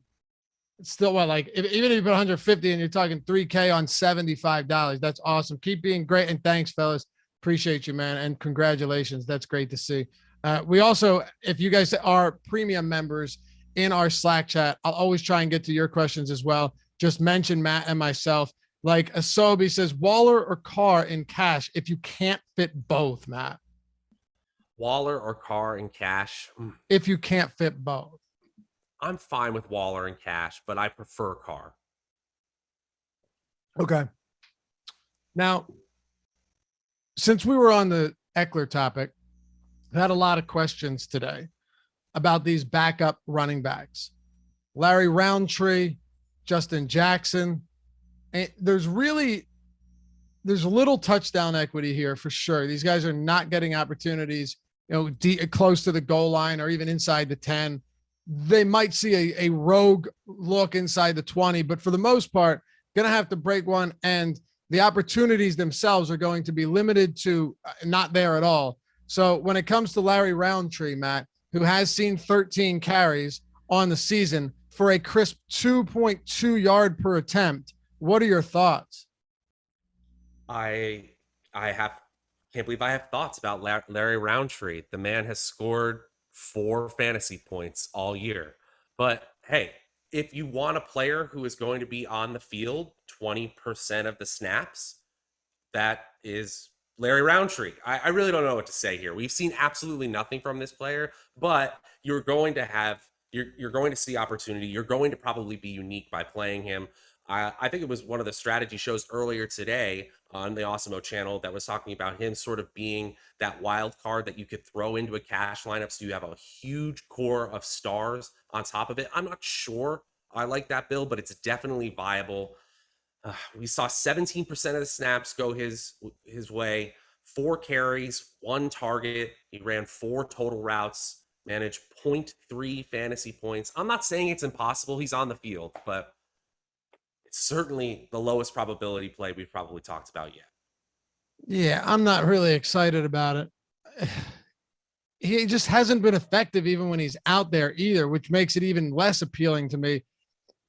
what, like, even if you put 150 and you're talking 3K on $75, that's awesome. Keep being great. And thanks, fellas. Appreciate you, man. And congratulations. That's great to see. We also, if you guys are premium members in our Slack chat, I'll always try and get to your questions as well. Just mention Matt and myself. Like Asobi says, Waller or Carr in cash if you can't fit both, Matt. Waller or Carr in cash? If you can't fit both. I'm fine with Waller in cash, but I prefer Carr. Okay. Now, since we were on the Eckler topic, I've had a lot of questions today about these backup running backs. Larry Roundtree, Justin Jackson. And there's little touchdown equity here for sure. These guys are not getting opportunities, close to the goal line or even inside the 10. They might see a rogue look inside the 20, but for the most part, going to have to break one. And the opportunities themselves are going to be limited to not there at all. So when it comes to Larry Roundtree, Matt, who has seen 13 carries on the season for a crisp 2.2 yard per attempt, what are your thoughts? I can't believe I have thoughts about Larry Roundtree. The man has scored 4 fantasy points all year. But hey, if you want a player who is going to be on the field 20% of the snaps, that is Larry Roundtree. I really don't know what to say here. We've seen absolutely nothing from this player, but you're going to see opportunity. You're going to probably be unique by playing him. I think it was one of the strategy shows earlier today on the Awesemo channel that was talking about him sort of being that wild card that you could throw into a cash lineup. So you have a huge core of stars on top of it. I'm not sure I like that build, but it's definitely viable. We saw 17% of the snaps go his way, 4 carries, 1 target. He ran 4 total routes, managed 0.3 fantasy points. I'm not saying it's impossible. He's on the field, but it's certainly the lowest probability play we've probably talked about yet. Yeah, I'm not really excited about it. He just hasn't been effective even when he's out there either, which makes it even less appealing to me.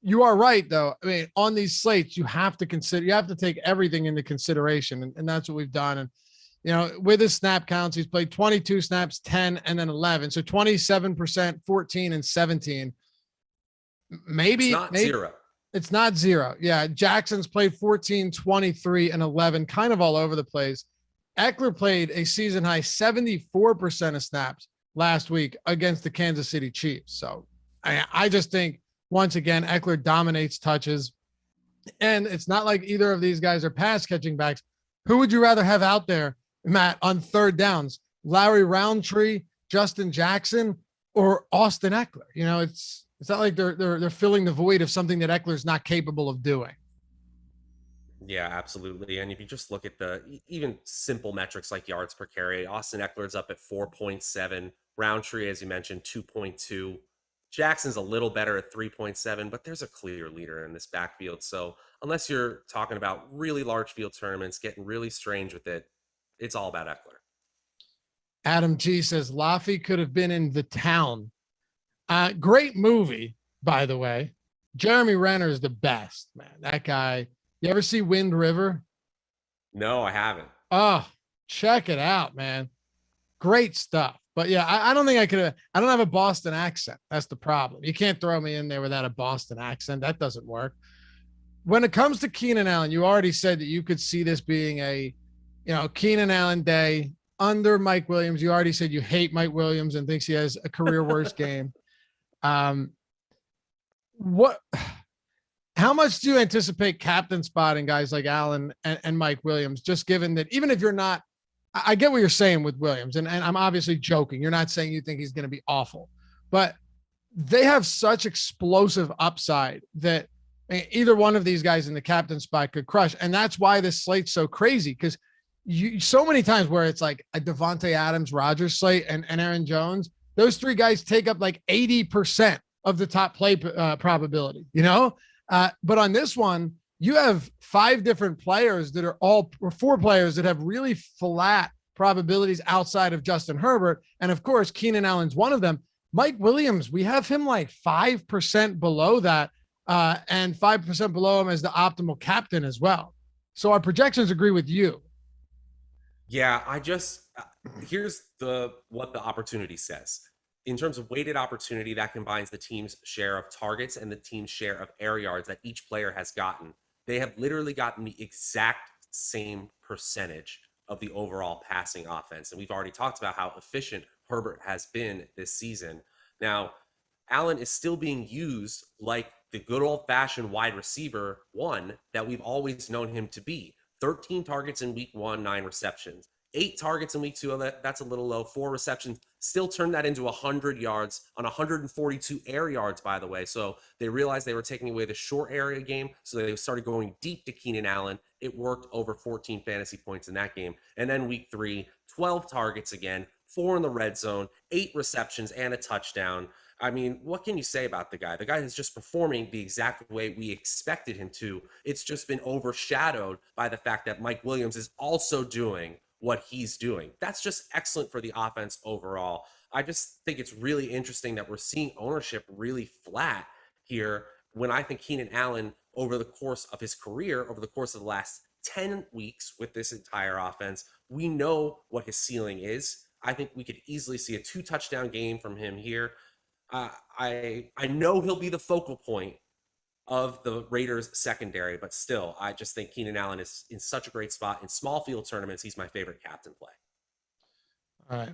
You are right, though. I mean, on these slates, you have to take everything into consideration. And that's what we've done. And, you know, with his snap counts, he's played 22 snaps, 10, and then 11. So 27%, 14, and 17. Maybe it's not zero. It's not zero. Yeah. Jackson's played 14, 23, and 11, kind of all over the place. Eckler played a season high 74% of snaps last week against the Kansas City Chiefs. So I just think, once again, Eckler dominates touches. And it's not like either of these guys are pass catching backs. Who would you rather have out there, Matt, on third downs? Larry Roundtree, Justin Jackson, or Austin Eckler? You know, it's not like they're filling the void of something that Eckler's not capable of doing. Yeah, absolutely. And if you just look at the even simple metrics like yards per carry, Austin Eckler's up at 4.7, Roundtree, as you mentioned, 2.2. Jackson's a little better at 3.7, but there's a clear leader in this backfield. So unless you're talking about really large field tournaments, getting really strange with it, it's all about Eckler. Adam G says Laffy could have been in The Town. Great movie, by the way. Jeremy Renner is the best, man. That guy. You ever see Wind River? No, I haven't. Oh, check it out, man. Great stuff. But yeah, I don't think I don't have a Boston accent. That's the problem. You can't throw me in there without a Boston accent. That doesn't work. When it comes to Keenan Allen, you already said that you could see this being a, Keenan Allen day under Mike Williams. You already said you hate Mike Williams and thinks he has a career worst game. How much do you anticipate captain spotting guys like Allen and Mike Williams, just given that even if you're not, I get what you're saying with Williams, and I'm obviously joking. You're not saying you think he's going to be awful, but they have such explosive upside that either one of these guys in the captain spot could crush. And that's why this slate's so crazy, because so many times where it's like a Devontae Adams, Rodgers slate and Aaron Jones, those 3 guys take up like 80% of the top play probability, but on this one, you have 5 different players that are or 4 players that have really flat probabilities outside of Justin Herbert. And of course, Keenan Allen's one of them. Mike Williams, we have him like 5% below that, and 5% below him as the optimal captain as well. So our projections agree with you. Yeah, here's what the opportunity says. In terms of weighted opportunity, that combines the team's share of targets and the team's share of air yards that each player has gotten. They have literally gotten the exact same percentage of the overall passing offense. And we've already talked about how efficient Herbert has been this season. Now, Allen is still being used like the good old-fashioned wide receiver 1 that we've always known him to be. 13 targets in week 1, 9 receptions. 8 targets in week 2, that's a little low. 4 receptions, still turned that into 100 yards on 142 air yards, by the way. So they realized they were taking away the short area game, so they started going deep to Keenan Allen. It worked, over 14 fantasy points in that game. And then week 3, 12 targets again, 4 in the red zone, 8 receptions, and a touchdown. I mean, what can you say about the guy? The guy is just performing the exact way we expected him to. It's just been overshadowed by the fact that Mike Williams is also doing what he's doing. That's just excellent for the offense overall. I just think it's really interesting that we're seeing ownership really flat here, when I think Keenan Allen, over the course of his career, over the course of the last 10 weeks with this entire offense, we know what his ceiling is. I think we could easily see a 2 touchdown game from him here. I know he'll be the focal point of the Raiders secondary, but still, I just think Keenan Allen is in such a great spot. In small field tournaments, he's my favorite captain play. All right,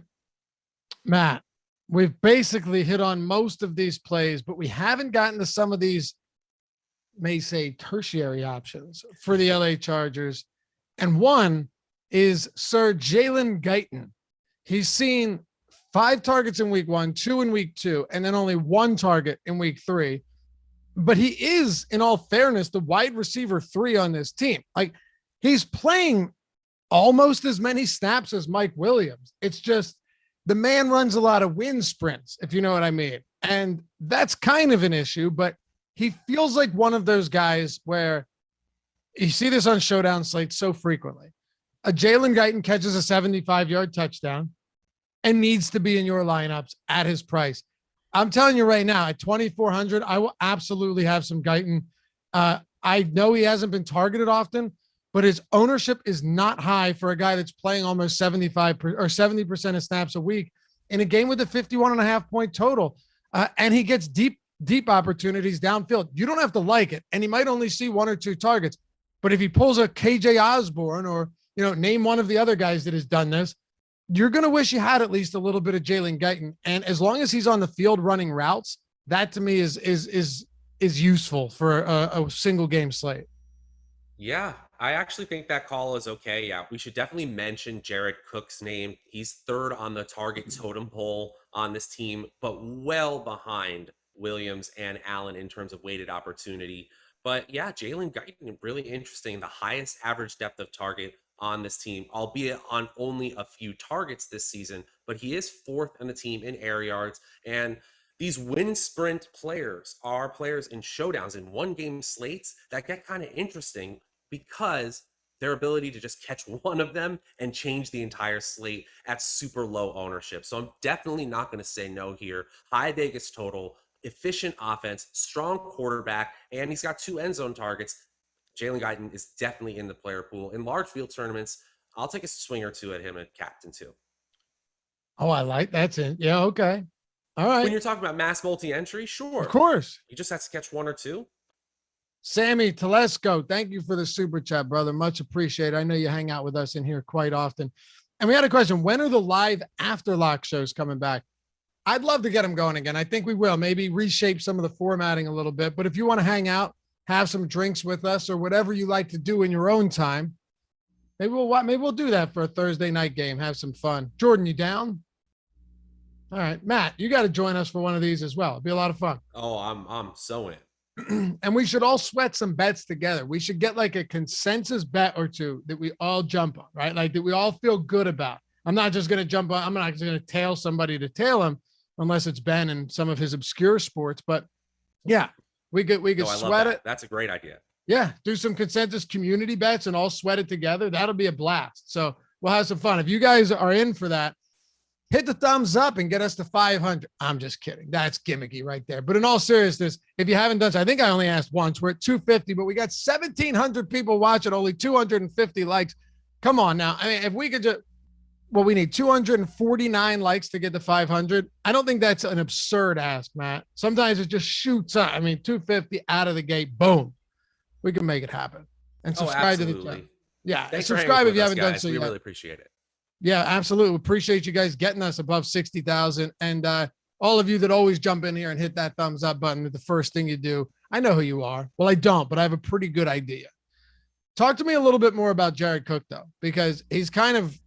Matt, we've basically hit on most of these plays, but we haven't gotten to some of these may say tertiary options for the LA Chargers. And one is Sir Jalen Guyton. He's seen 5 targets in week 1, 2 in week 2, and then only 1 target in week 3. But he is, in all fairness, the wide receiver 3 on this team. Like, he's playing almost as many snaps as Mike Williams. It's just the man runs a lot of wind sprints, if you know what I mean. And that's kind of an issue, but he feels like one of those guys where you see this on Showdown slates so frequently. A Jalen Guyton catches a 75-yard touchdown and needs to be in your lineups at his price. I'm telling you right now, at 2,400, I will absolutely have some Guyton. I know he hasn't been targeted often, but his ownership is not high for a guy that's playing almost 75 or 70% of snaps a week in a game with a 51.5 point total. And he gets deep opportunities downfield. You don't have to like it. And he might only see 1 or 2 targets, but if he pulls a KJ Osborne or, name one of the other guys that has done this, you're going to wish you had at least a little bit of Jalen Guyton. And as long as he's on the field running routes, that to me is useful for a single game slate. Yeah, I actually think that call is okay. Yeah, we should definitely mention Jared Cook's name. He's 3rd on the target totem pole on this team, but well behind Williams and Allen in terms of weighted opportunity. But yeah, Jalen Guyton, really interesting. The highest average depth of target on this team, albeit on only a few targets this season, but he is 4th on the team in air yards. And these win sprint players are players in showdowns in 1-game slates that get kind of interesting because their ability to just catch one of them and change the entire slate at super low ownership. So I'm definitely not going to say no here. High Vegas total, efficient offense, strong quarterback, and he's got 2 end zone targets. Jalen Guyton is definitely in the player pool. In large field tournaments, I'll take a swing or 2 at him at captain too. Oh, I like that's it. Yeah, okay. All right. When you're talking about mass multi-entry, sure. Of course. You just have to catch 1 or 2. Sammy Telesco, thank you for the super chat, brother. Much appreciated. I know you hang out with us in here quite often. And we had a question. When are the live afterlock shows coming back? I'd love to get them going again. I think we will. Maybe reshape some of the formatting a little bit. But if you want to hang out, have some drinks with us, or whatever you like to do in your own time, maybe we'll do that for a Thursday night game. Have some fun. Jordan, you down? All right, Matt, you got to join us for one of these as well. It'll be a lot of fun. Oh, I'm so in. And we should all sweat some bets together. We should get like a consensus bet or 2 that we all jump on, right? Like that we all feel good about. I'm not just going to jump on. I'm not just going to tail somebody to tail him unless it's Ben and some of his obscure sports. But yeah, we could sweat it. That's a great idea. Yeah. Do some consensus community bets and all sweat it together. That'll be a blast. So we'll have some fun. If you guys are in for that, hit the thumbs up and get us to 500. I'm just kidding. That's gimmicky right there. But in all seriousness, if you haven't done so, I think I only asked once. We're at 250, but we got 1,700 people watching, only 250 likes. Come on now. I mean, if we could just, we need 249 likes to get to 500. I don't think that's an absurd ask, Matt. Sometimes it just shoots up. I mean, 250 out of the gate. Boom. We can make it happen. And subscribe to the channel. Yeah. Thanks subscribe if you haven't done so yet. We really appreciate it. Yeah, absolutely. Appreciate you guys getting us above 60,000. And all of you that always jump in here and hit that thumbs up button at the first thing you do. I know who you are. Well, I don't, but I have a pretty good idea. Talk to me a little bit more about Jared Cook, though, because he's kind of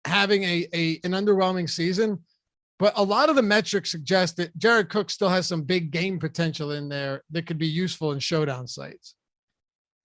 having an underwhelming season. But a lot of the metrics suggest that Jared Cook still has some big game potential in there that could be useful in showdown sites.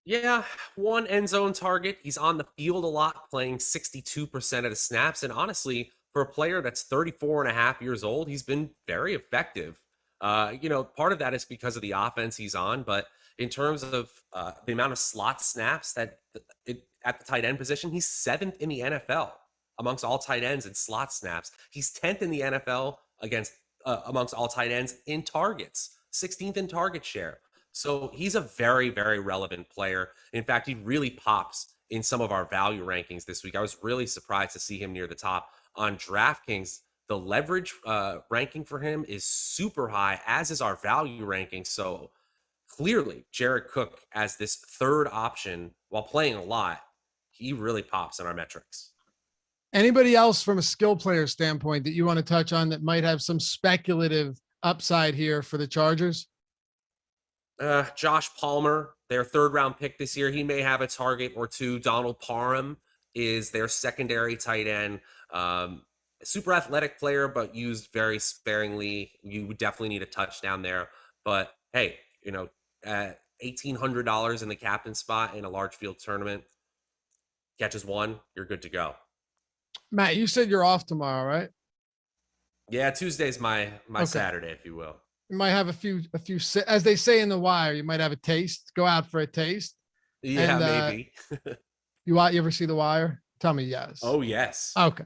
Yeah, 1 end zone target. He's on the field a lot, playing 62% of the snaps. And honestly, for a player that's 34 and a half years old, he's been very effective. Part of that is because of the offense he's on. But in terms of the amount of slot snaps at the tight end position, he's 7th in the NFL amongst all tight ends in slot snaps. He's 10th in the NFL amongst all tight ends in targets, 16th in target share. So he's a very, very relevant player. In fact, he really pops in some of our value rankings this week. I was really surprised to see him near the top on DraftKings. The leverage ranking for him is super high, as is our value ranking. So clearly, Jared Cook as this 3rd option while playing a lot, he really pops in our metrics. Anybody else from a skill player standpoint that you want to touch on that might have some speculative upside here for the Chargers? Josh Palmer, their third round pick this year, he may have a target or two. Donald Parham is their secondary tight end. Super athletic player, but used very sparingly. You would definitely need a touchdown there. But hey, $1,800 in the captain spot in a large field tournament, catches one, you're good to go. Matt, you said you're off tomorrow, right? Yeah, Tuesday's my Saturday, if you will. You might have a few, as they say in The Wire, you might have a taste. Go out for a taste. Yeah, and, maybe. You ever see The Wire? Tell me yes. Oh, yes. Okay.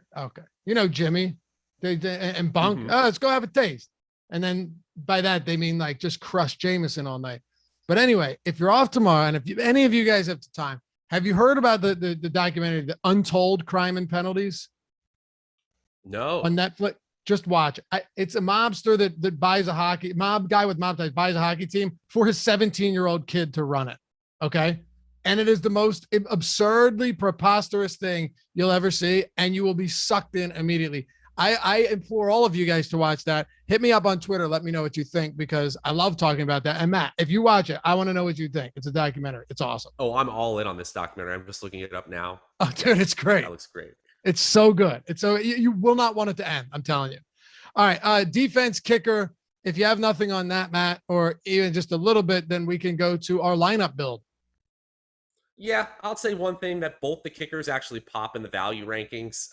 Jimmy and Bunk. Mhm. Oh, let's go have a taste. And then by that, they mean like just crush Jameson all night. But anyway, if you're off tomorrow, and if any of you guys have the time, have you heard about the documentary, The Untold Crime and Penalties? No. On Netflix? Just watch. It's a mobster that buys a guy with mob ties buys a hockey team for his 17-year-old kid to run it. Okay. And it is the most absurdly preposterous thing you'll ever see. And you will be sucked in immediately. I implore all of you guys to watch that. Hit me up on Twitter. Let me know what you think, because I love talking about that. And Matt, if you watch it, I want to know what you think. It's a documentary. It's awesome. Oh, I'm all in on this documentary. I'm just looking it up now. Oh, dude, it's great. That looks great. It's so good. It's so you will not want it to end. I'm telling you. All right. Defense, kicker. If you have nothing on that, Matt, or even just a little bit, then we can go to our lineup build. Yeah, I'll say one thing, that both the kickers actually pop in the value rankings.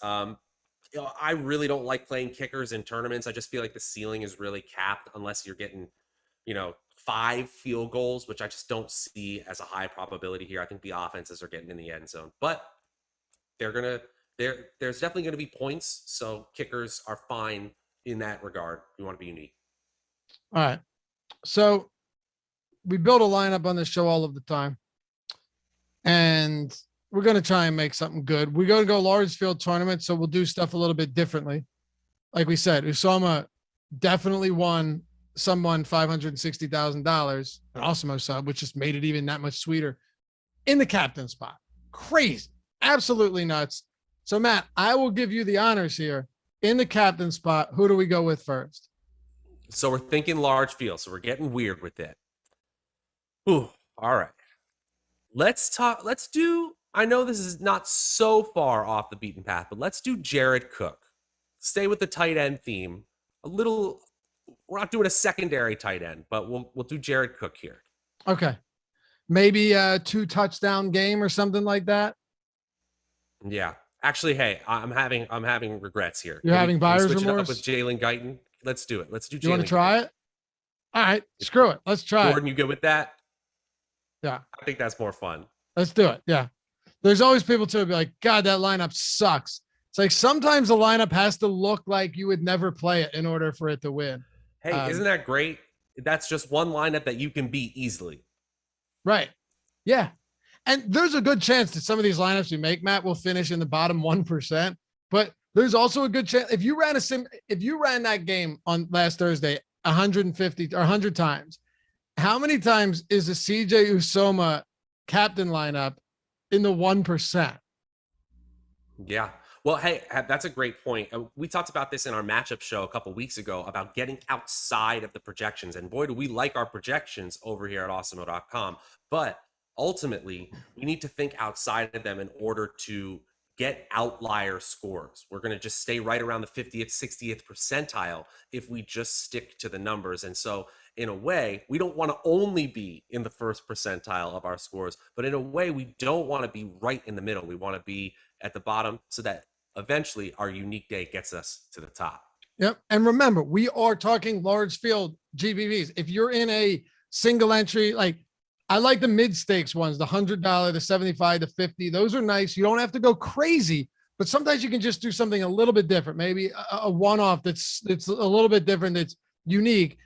I really don't like playing kickers in tournaments. I just feel like the ceiling is really capped unless you're getting, 5 field goals, which I just don't see as a high probability here. I think the offenses are getting in the end zone, but there's definitely going to be points. So kickers are fine in that regard. You want to be unique. All right. So we build a lineup on this show all of the time, and we're going to try and make something good. We're going to go large field tournament, so we'll do stuff a little bit differently. Like we said, Awesemo definitely won $560,000, an Awesemo sub, which just made it even that much sweeter in the captain spot. Crazy. Absolutely nuts. So Matt, I will give you the honors here. In the captain spot, who do we go with first? So we're thinking large field. So we're getting weird with it. Ooh, all right. I know this is not so far off the beaten path, but let's do Jared Cook. Stay with the tight end theme. We're not doing a secondary tight end, but we'll do Jared Cook here. Okay. Maybe a 2 touchdown game or something like that. Yeah. Actually, hey, I'm having regrets here. You're having buyer's switch remorse? it up with Jalen Guyton. Let's do it. Let's do Jalen. You want to try it? All right. Screw it. Let's try Jordan, you good with that? Yeah. I think that's more fun. Let's do it. Yeah. There's always people too be like, God, that lineup sucks. It's like sometimes the lineup has to look like you would never play it in order for it to win. Hey, isn't that great? That's just one lineup that you can beat easily. Right. Yeah. And there's a good chance that some of these lineups we make, Matt, will finish in the bottom 1%. But there's also a good chance if you ran that game on last Thursday 150 or 100 times, how many times is a CJ Awesemo captain lineup in the 1%? Yeah. Well, hey, that's a great point. We talked about this in our matchup show a couple weeks ago about getting outside of the projections. And boy, do we like our projections over here at Awesemo.com. But ultimately, we need to think outside of them in order to get outlier scores. We're going to just stay right around the 50th, 60th percentile if we just stick to the numbers. And so in a way, we don't want to only be in the first percentile of our scores, but in a way, we don't want to be right in the middle. We want to be at the bottom so that eventually our unique day gets us to the top. Yep. And remember, we are talking large field GBVs. If you're in a single entry, like I like the mid stakes ones, the $100, the 75, the 50, those are nice. You don't have to go crazy, but sometimes you can just do something a little bit different. Maybe a one-off that's a little bit different. That's unique.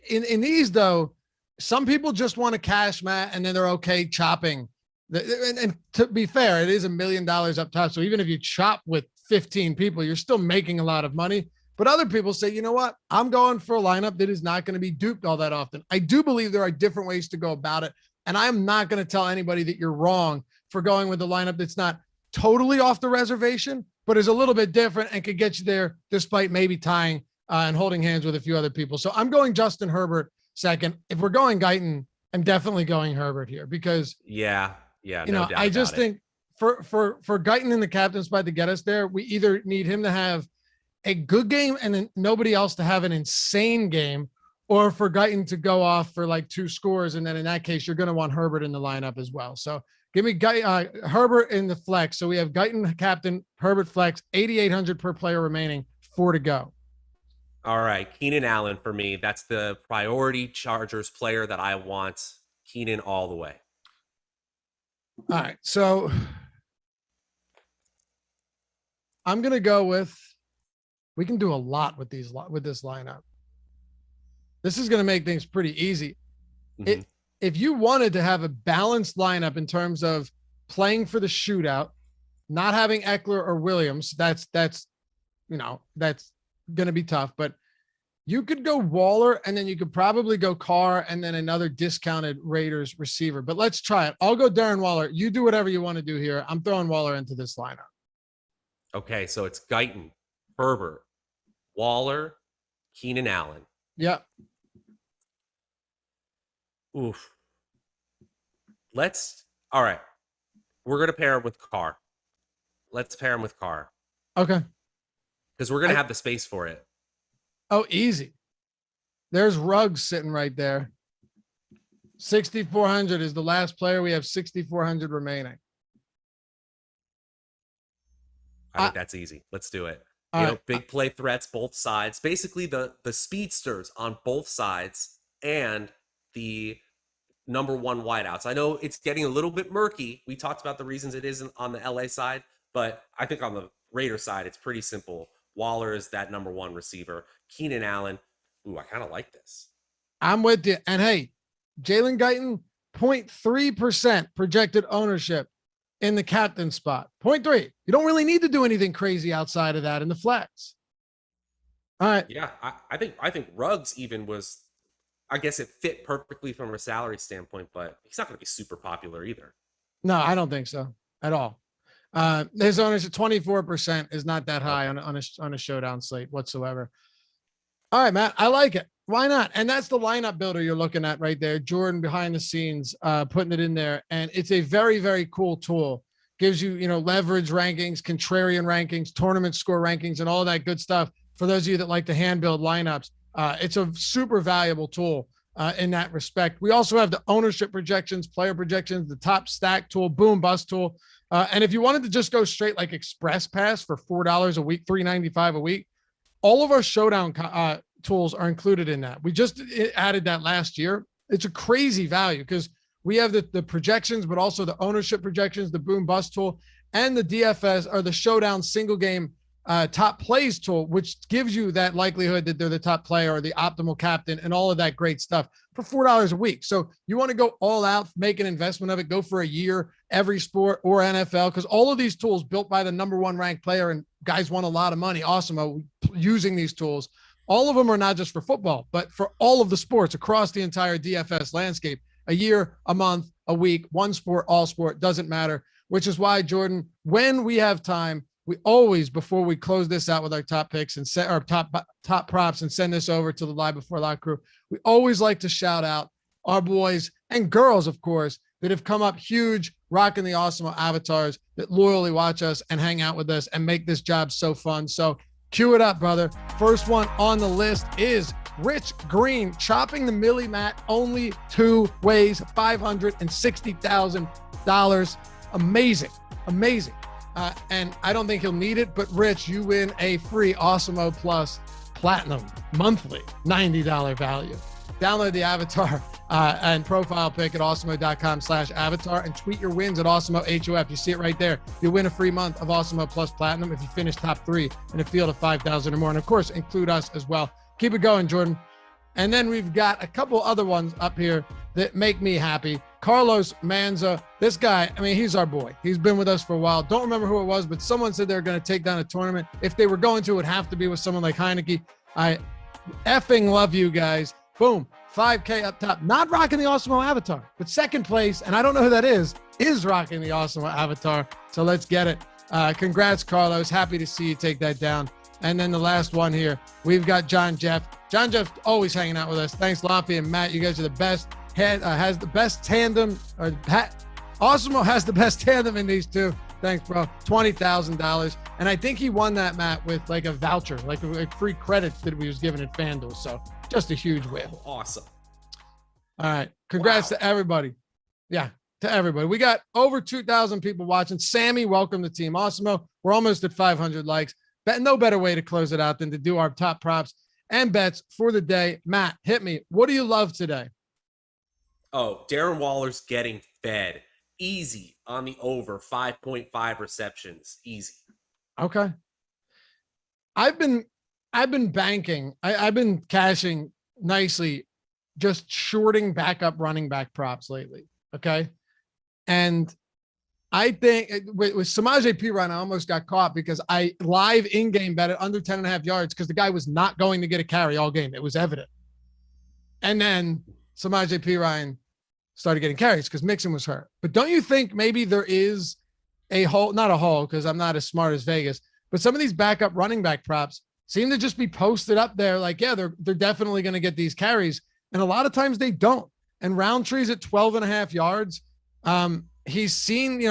In these though, some people just want to cash, Matt, and then they're okay chopping. And to be fair, it is $1 million up top. So even if you chop with 15 people, you're still making a lot of money. But other people say, you know what? I'm going for a lineup that is not going to be duped all that often. I do believe there are different ways to go about it. And I'm not going to tell anybody that you're wrong for going with the lineup that's not totally off the reservation, but is a little bit different and could get you there despite maybe tying and holding hands with a few other people. So I'm going Justin Herbert second. If we're going Guyton am definitely going Herbert here because Yeah, no doubt I just about it. think for Guyton in the captain spot to get us there, we either need him to have a good game and then nobody else to have an insane game, or for Guyton to go off for like 2 scores. And then in that case, you're going to want Herbert in the lineup as well. So give me Herbert in the flex. So we have Guyton captain, Herbert flex, 8,800 per player remaining, 4 to go. All right, Keenan Allen for me. That's the priority Chargers player that I want. Keenan all the way. All right. So I'm going to go with, we can do a lot with this lineup. This is going to make things pretty easy. Mm-hmm. If you wanted to have a balanced lineup in terms of playing for the shootout, not having Eckler or Williams, that's going to be tough, but you could go Waller and then you could probably go Carr and then another discounted Raiders receiver, but let's try it. I'll go Darren Waller. You do whatever you want to do here. I'm throwing Waller into this lineup. Okay. So it's Guyton, Herbert, Waller, Keenan Allen. Yep. Oof. All right. We're going to pair him with Carr. Let's pair him with Carr. Okay. Because we're going to have the space for it. Oh, easy. There's Ruggs sitting right there. 6,400 is the last player. We have 6,400 remaining. I think that's easy. Let's do it. Big play threats, both sides. Basically, the speedsters on both sides and the number 1 wideouts. I know it's getting a little bit murky. We talked about the reasons it isn't on the LA side, but I think on the Raider side, it's pretty simple. Waller is that number 1 receiver. Keenan Allen. Ooh, I kind of like this. I'm with you. And hey, Jalen Guyton, 0.3% projected ownership in the captain spot. 0.3. You don't really need to do anything crazy outside of that in the flex. All right. Yeah, I think Ruggs even was, I guess it fit perfectly from a salary standpoint, but he's not going to be super popular either. No, I don't think so at all. His ownership 24% is not that high on a showdown slate whatsoever. All right, Matt, I like it. Why not? And that's the lineup builder you're looking at right there. Jordan behind the scenes, putting it in there. And it's a very, very cool tool. Gives you, leverage rankings, contrarian rankings, tournament score rankings, and all that good stuff. For those of you that like to hand build lineups, it's a super valuable tool in that respect. We also have the ownership projections, player projections, the top stack tool, boom bust tool. And if you wanted to just go straight like Express Pass for $4 a week, $3.95 a week, all of our showdown tools are included in that. We just added that last year. It's a crazy value because we have the projections, but also the ownership projections, the boom bust tool, and the DFS or the showdown single game top plays tool, which gives you that likelihood that they're the top player or the optimal captain and all of that great stuff for $4 a week. So you want to go all out, make an investment of it, go for a year, every sport or NFL, because all of these tools built by the number 1 ranked player and guys won a lot of money. Awesemo using these tools. All of them are not just for football, but for all of the sports across the entire DFS landscape. A year, a month, a week, one sport, all sport, doesn't matter, which is why, Jordan, when we have time, we always, before we close this out with our top picks and set our top props and send this over to the Live Before Lock crew, we always like to shout out our boys and girls, of course, that have come up huge, rocking the Awesemo avatars, that loyally watch us and hang out with us and make this job so fun. So cue it up, brother. First one on the list is Rich Green, chopping the Millie Matt only 2 ways, $560,000. Amazing. And I don't think he'll need it, but Rich, you win a free Awesemo Plus Platinum monthly $90 value. Download the avatar and profile pic at awesemo.com/avatar and tweet your wins at Awesemo HOF. You see it right there. You'll win a free month of Awesemo Plus Platinum if you finish top 3 in a field of 5,000 or more. And of course, include us as well. Keep it going, Jordan. And then we've got a couple other ones up here that make me happy. Carlos Manza, this guy, I mean, he's our boy. He's been with us for a while. Don't remember who it was, but someone said they were going to take down a tournament. If they were going to, it would have to be with someone like Heineke. I effing love you guys. Boom, 5K up top. Not rocking the Awesemo avatar, but second place, and I don't know who that is rocking the Awesemo avatar. So let's get it. Congrats, Carlos. Happy to see you take that down. And then the last one here, we've got John Jeff. John Jeff always hanging out with us. Thanks, Laffy and Matt. You guys are the best. has the best tandem, Awesemo has the best tandem in these two. Thanks, bro. $20,000. And I think he won that, Matt, with like a voucher, like a free credits that we was given at FanDuel. So just a huge win. Awesome. All right. Congrats to everybody. Yeah, to everybody. We got over 2,000 people watching. Sammy, welcome to Team Awesemo. We're almost at 500 likes. No better way to close it out than to do our top props and bets for the day. Matt, hit me. What do you love today? Oh, Darren Waller's getting fed. Easy on the over 5.5 receptions. Easy. Okay. I've been banking. I've been cashing nicely, just shorting backup running back props lately. Okay. And I think with Samaje Perine, I almost got caught because I live in-game bet at under 10.5 yards because the guy was not going to get a carry all game. It was evident. And then Samaje Perine started getting carries because Mixon was hurt. But don't you think maybe there is a hole, not a hole, because I'm not as smart as Vegas, but some of these backup running back props seem to just be posted up there like, yeah, they're definitely going to get these carries. And a lot of times they don't. And Roundtree's at 12.5 yards. He's seen,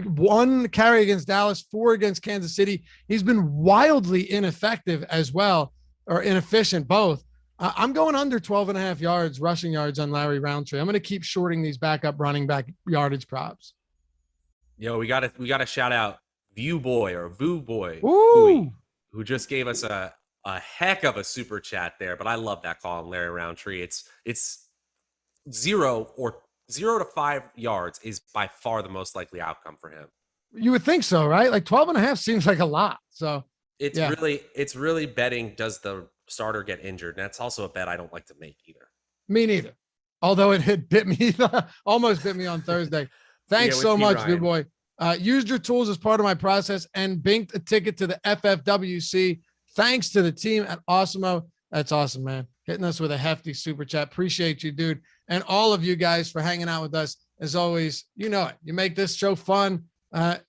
1 carry against Dallas, 4 against Kansas City. He's been wildly ineffective as well, or inefficient, both. I'm going under 12.5 yards, rushing yards on Larry Roundtree. I'm going to keep shorting these backup running back yardage props. Yo, we got to shout out View Boy or Voo Boy, who just gave us a heck of a super chat there. But I love that call on Larry Roundtree. It's 0 to 5 yards is by far the most likely outcome for him. You would think so, right? Like 12.5 seems like a lot. So it's really betting, does the starter get injured? And that's also a bet I don't like to make either. Me neither. Although it had bit me, almost bit me on Thursday. Thanks so much, good boy. Used your tools as part of my process and banked a ticket to the FFWC. Thanks to the team at Awesemo. That's awesome, man. Hitting us with a hefty super chat. Appreciate you, dude. And all of you guys for hanging out with us. As always, you know it. You make this show fun.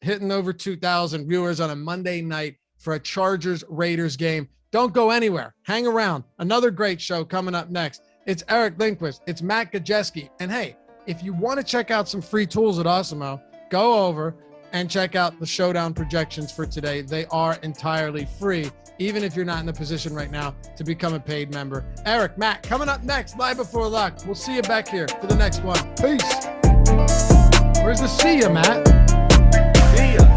Hitting over 2,000 viewers on a Monday night for a Chargers-Raiders game. Don't go anywhere. Hang around. Another great show coming up next. It's Eric Lindquist. It's Matt Gajeski. And hey, if you want to check out some free tools at Awesemo, go over and check out the Showdown projections for today. They are entirely free, even if you're not in the position right now to become a paid member. Eric, Matt, coming up next, live before lock. We'll see you back here for the next one. Peace. Where's the see ya, Matt? See ya.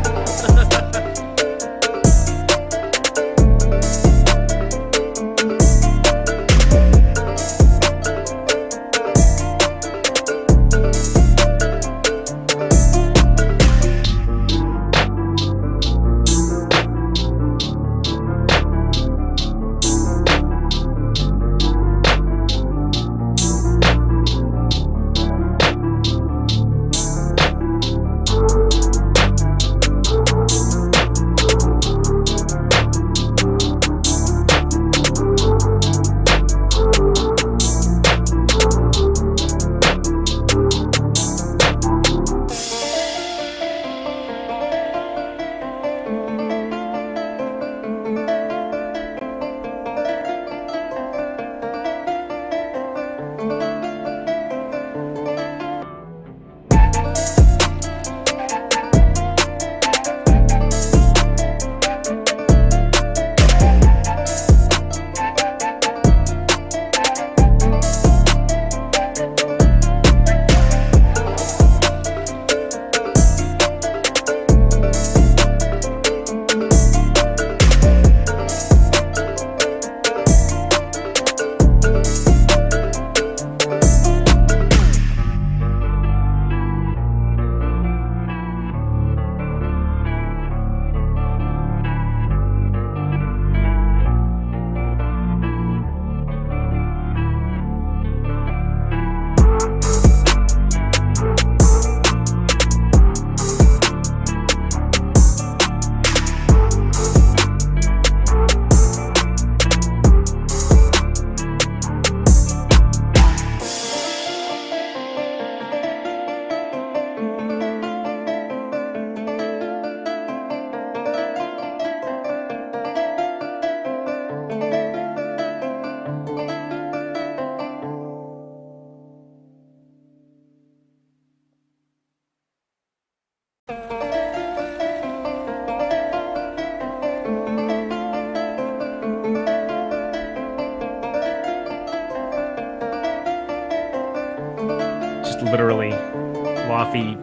Loffy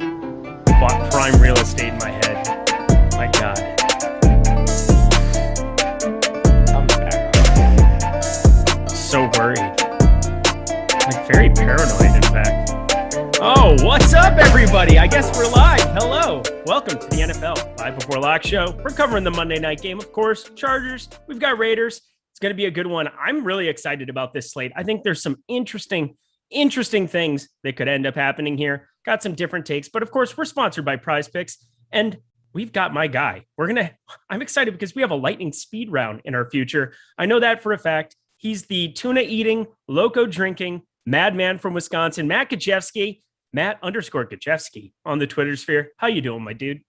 bought prime real estate in my head. My God. I'm back. So worried. Like very paranoid, in fact. Oh, what's up, everybody? I guess we're live. Hello. Welcome to the NFL Live Before Lock show. We're covering the Monday night game, of course. Chargers. We've got Raiders. It's going to be a good one. I'm really excited about this slate. I think there's some interesting things that could end up happening here. Got some different takes, but of course, we're sponsored by PrizePicks, and we've got my guy. I'm excited because we have a lightning speed round in our future. I know that for a fact. He's the tuna eating, loco drinking madman from Wisconsin, Matt Gajewski, Matt_Gajewski on the Twitter sphere. How you doing, my dude?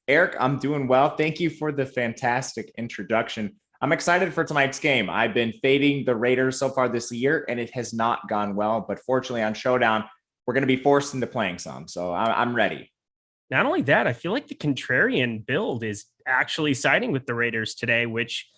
Eric, I'm doing well. Thank you for the fantastic introduction. I'm excited for tonight's game. I've been fading the Raiders so far this year, and it has not gone well. But fortunately, on Showdown, we're going to be forced into playing some. So I'm ready. Not only that, I feel like the contrarian build is actually siding with the Raiders today, which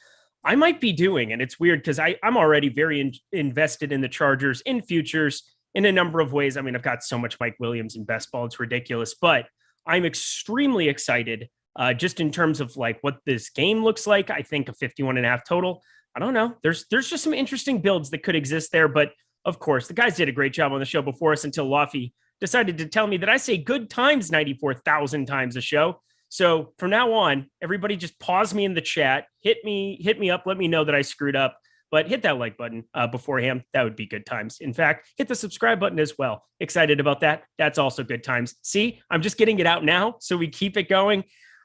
I might be doing. And it's weird because I'm already very invested in the Chargers in futures in a number of ways. I mean, I've got so much Mike Williams in best ball. It's ridiculous, but I'm extremely excited just in terms of like what this game looks like. I think a 51.5 total. I don't know. There's just some interesting builds that could exist there. But of course, the guys did a great job on the show before us until Loffy decided to tell me that I say good times 94,000 times a show. So from now on, everybody just pause me in the chat, hit me up, let me know that I screwed up, but hit that like button beforehand. That would be good times. In fact, hit the subscribe button as well. Excited about that. That's also good times. See, I'm just getting it out now, so we keep it going.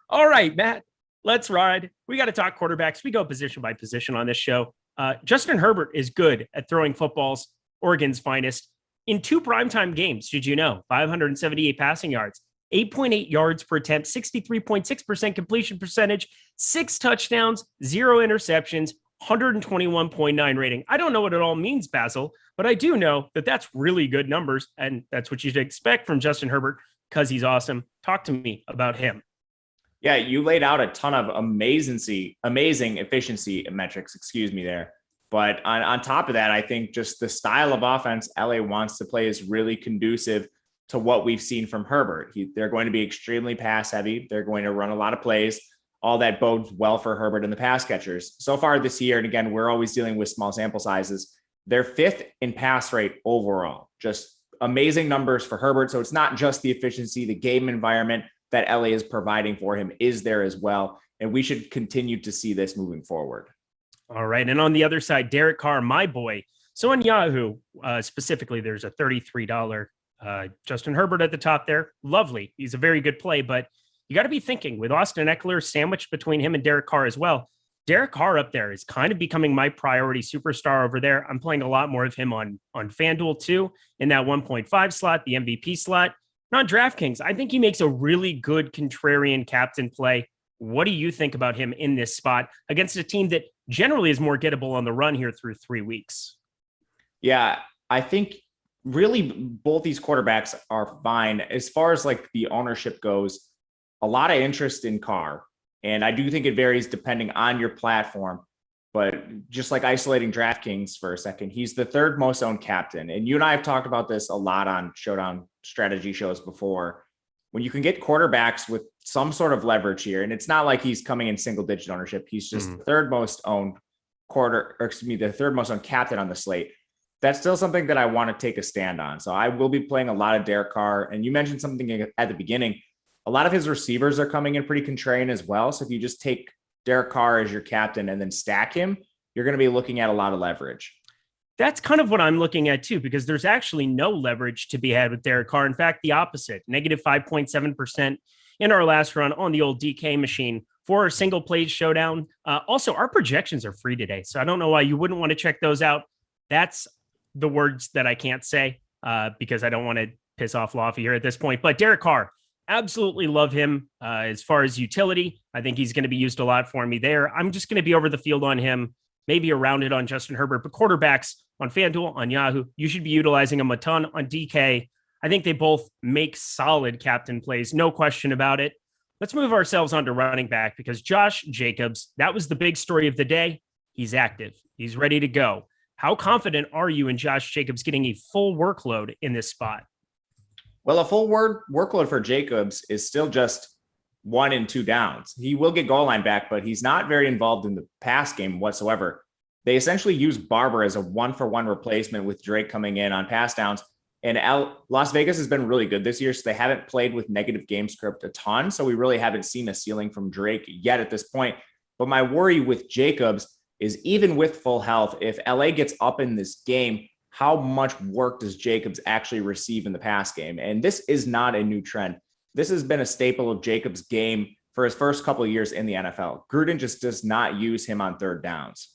All right, Matt, let's ride. We got to talk quarterbacks. We go position by position on this show. Justin Herbert is good at throwing footballs, Oregon's finest. In 2 primetime games, did you know? 578 passing yards, 8.8 yards per attempt, 63.6% completion percentage, 6 touchdowns, 0 interceptions, 121.9 rating. I don't know what it all means, Basil, but I do know that that's really good numbers, and that's what you should expect from Justin Herbert because he's awesome. Talk to me about him. Yeah, you laid out a ton of amazing efficiency metrics, there. But on top of that, I think just the style of offense LA wants to play is really conducive to what we've seen from Herbert. They're going to be extremely pass heavy. They're going to run a lot of plays. All that bodes well for Herbert and the pass catchers. So far this year, and again, we're always dealing with small sample sizes, they're 5th in pass rate overall. Just amazing numbers for Herbert. So it's not just the efficiency, the game environment that LA is providing for him is there as well. And we should continue to see this moving forward. All right. And on the other side, Derek Carr, my boy. So on Yahoo, specifically, there's a $33 Justin Herbert at the top there. Lovely. He's a very good play, but you got to be thinking with Austin Eckler sandwiched between him and Derek Carr as well. Derek Carr up there is kind of becoming my priority superstar over there. I'm playing a lot more of him on FanDuel too, in that 1.5 slot, the MVP slot. And on DraftKings, I think he makes a really good contrarian captain play. What do you think about him in this spot against a team that generally is more gettable on the run here through 3 weeks? Yeah, I think really both these quarterbacks are fine. As far as like the ownership goes, a lot of interest in Carr. And I do think it varies depending on your platform. But just like isolating DraftKings for a second, he's the 3rd most owned captain. And you and I have talked about this a lot on Showdown strategy shows before. When you can get quarterbacks with some sort of leverage here, and it's not like he's coming in single digit ownership, he's just the 3rd most owned the 3rd most owned captain on the slate. That's still something that I want to take a stand on. So I will be playing a lot of Derek Carr. And you mentioned something at the beginning. A lot of his receivers are coming in pretty contrarian as well. So if you just take Derek Carr as your captain and then stack him, you're going to be looking at a lot of leverage. That's kind of what I'm looking at too, because there's actually no leverage to be had with Derek Carr. In fact, the opposite, negative 5.7% in our last run on the old DK machine for our single plays showdown. Also, our projections are free today, so I don't know why you wouldn't want to check those out. That's the words that I can't say because I don't want to piss off Loffy here at this point. But Derek Carr, absolutely love him as far as utility. I think he's going to be used a lot for me there. I'm just going to be over the field on him, maybe around it on Justin Herbert, but quarterbacks on FanDuel, on Yahoo, you should be utilizing them a ton. On DK, I think they both make solid captain plays, no question about it. Let's move ourselves on to running back because Josh Jacobs, that was the big story of the day. He's active. He's ready to go. How confident are you in Josh Jacobs getting a full workload in this spot? Well, a full workload for Jacobs is still just 1 and 2 downs. He will get goal line back, but he's not very involved in the pass game whatsoever. They essentially use Barber as a 1-for-1 replacement with Drake coming in on pass downs. And Las Vegas has been really good this year, so they haven't played with negative game script a ton. So we really haven't seen a ceiling from Drake yet at this point. But my worry with Jacobs is even with full health, if LA gets up in this game, how much work does Jacobs actually receive in the pass game? And this is not a new trend. This has been a staple of Jacobs' game for his first couple of years in the NFL. Gruden just does not use him on third downs.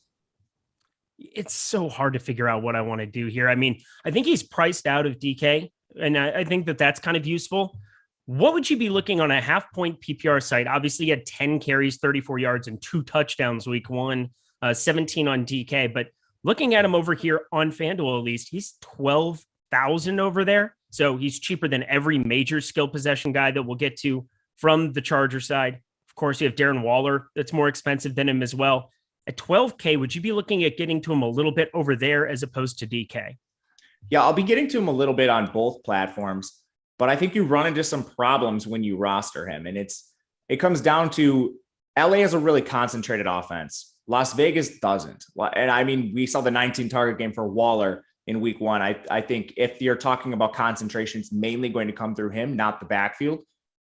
It's so hard to figure out what I want to do here. I mean, I think he's priced out of DK, and I think that that's kind of useful. What would you be looking on a half-point PPR site? Obviously, he had 10 carries, 34 yards, and 2 touchdowns week 1, 17 on DK. But looking at him over here on FanDuel, at least, he's 12,000 over there. So he's cheaper than every major skill possession guy that we'll get to from the Charger side. Of course, you have Darren Waller that's more expensive than him as well. At 12K, would you be looking at getting to him a little bit over there as opposed to DK? Yeah, I'll be getting to him a little bit on both platforms, but I think you run into some problems when you roster him. And it comes down to LA has a really concentrated offense. Las Vegas doesn't. And I mean, we saw the 19 target game for Waller in week 1. I think if you're talking about concentration, it's mainly going to come through him, not the backfield.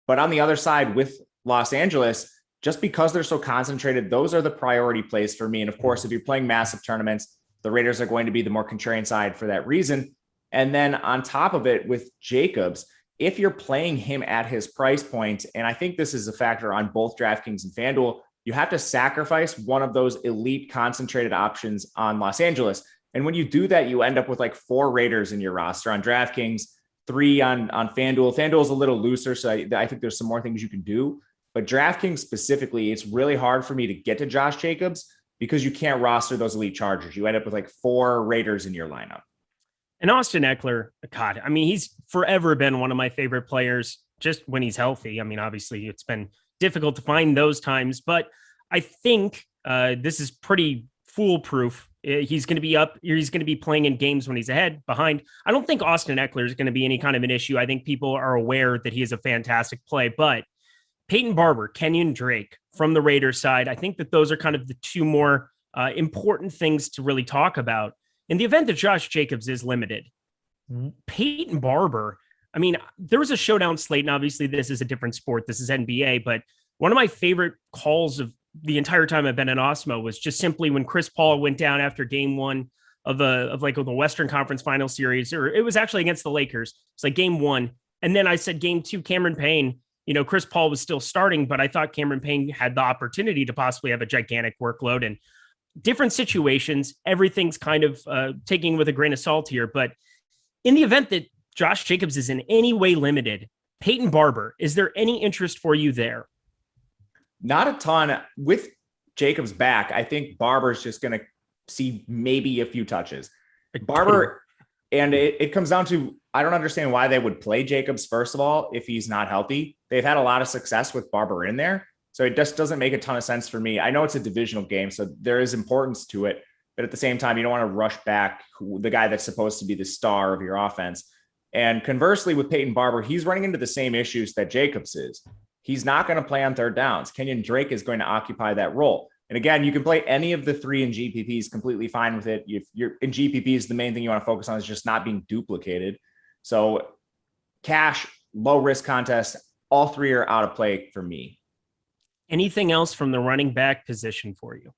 But on the other side with Los Angeles, just because they're so concentrated, those are the priority plays for me. And of course, if you're playing massive tournaments, the Raiders are going to be the more contrarian side for that reason. And then on top of it with Jacobs, if you're playing him at his price point, and I think this is a factor on both DraftKings and FanDuel, you have to sacrifice one of those elite concentrated options on Los Angeles. And when you do that, you end up with like 4 Raiders in your roster on DraftKings, 3 on FanDuel. FanDuel is a little looser, so I think there's some more things you can do. But DraftKings specifically, it's really hard for me to get to Josh Jacobs because you can't roster those elite Chargers. You end up with like 4 Raiders in your lineup. And Austin Eckler, God, I mean, he's forever been one of my favorite players just when he's healthy. I mean, obviously it's been difficult to find those times, but I think this is pretty foolproof. He's going to be up. He's going to be playing in games when he's ahead, behind. I don't think Austin Eckler is going to be any kind of an issue. I think people are aware that he is a fantastic play, but Peyton Barber, Kenyon Drake from the Raiders side, I think that those are kind of the 2 more important things to really talk about. In the event that Josh Jacobs is limited, Peyton Barber, I mean, there was a showdown slate, and obviously this is a different sport. This is NBA, but one of my favorite calls of the entire time I've been at Awesemo was just simply when Chris Paul went down after game 1 of the Western Conference Final Series, or it was actually against the Lakers. It's like game 1. And then I said game 2, Cameron Payne. You know, Chris Paul was still starting, but I thought Cameron Payne had the opportunity to possibly have a gigantic workload, and different situations. Everything's kind of taking with a grain of salt here. But in the event that Josh Jacobs is in any way limited, Peyton Barber, is there any interest for you there? Not a ton. With Jacobs back, I think Barber's just going to see maybe a few touches. Barber, and it comes down to, I don't understand why they would play Jacobs, first of all, if he's not healthy. They've had a lot of success with Barber in there. So it just doesn't make a ton of sense for me. I know it's a divisional game, so there is importance to it. But at the same time, you don't want to rush back the guy that's supposed to be the star of your offense. And conversely, with Peyton Barber, he's running into the same issues that Jacobs is. He's not going to play on third downs. Kenyon Drake is going to occupy that role. And again, you can play any of the 3 in GPPs completely fine with it. If you're in GPPs, the main thing you want to focus on is just not being duplicated. So cash, low risk contest, all 3 are out of play for me. Anything else from the running back position for you?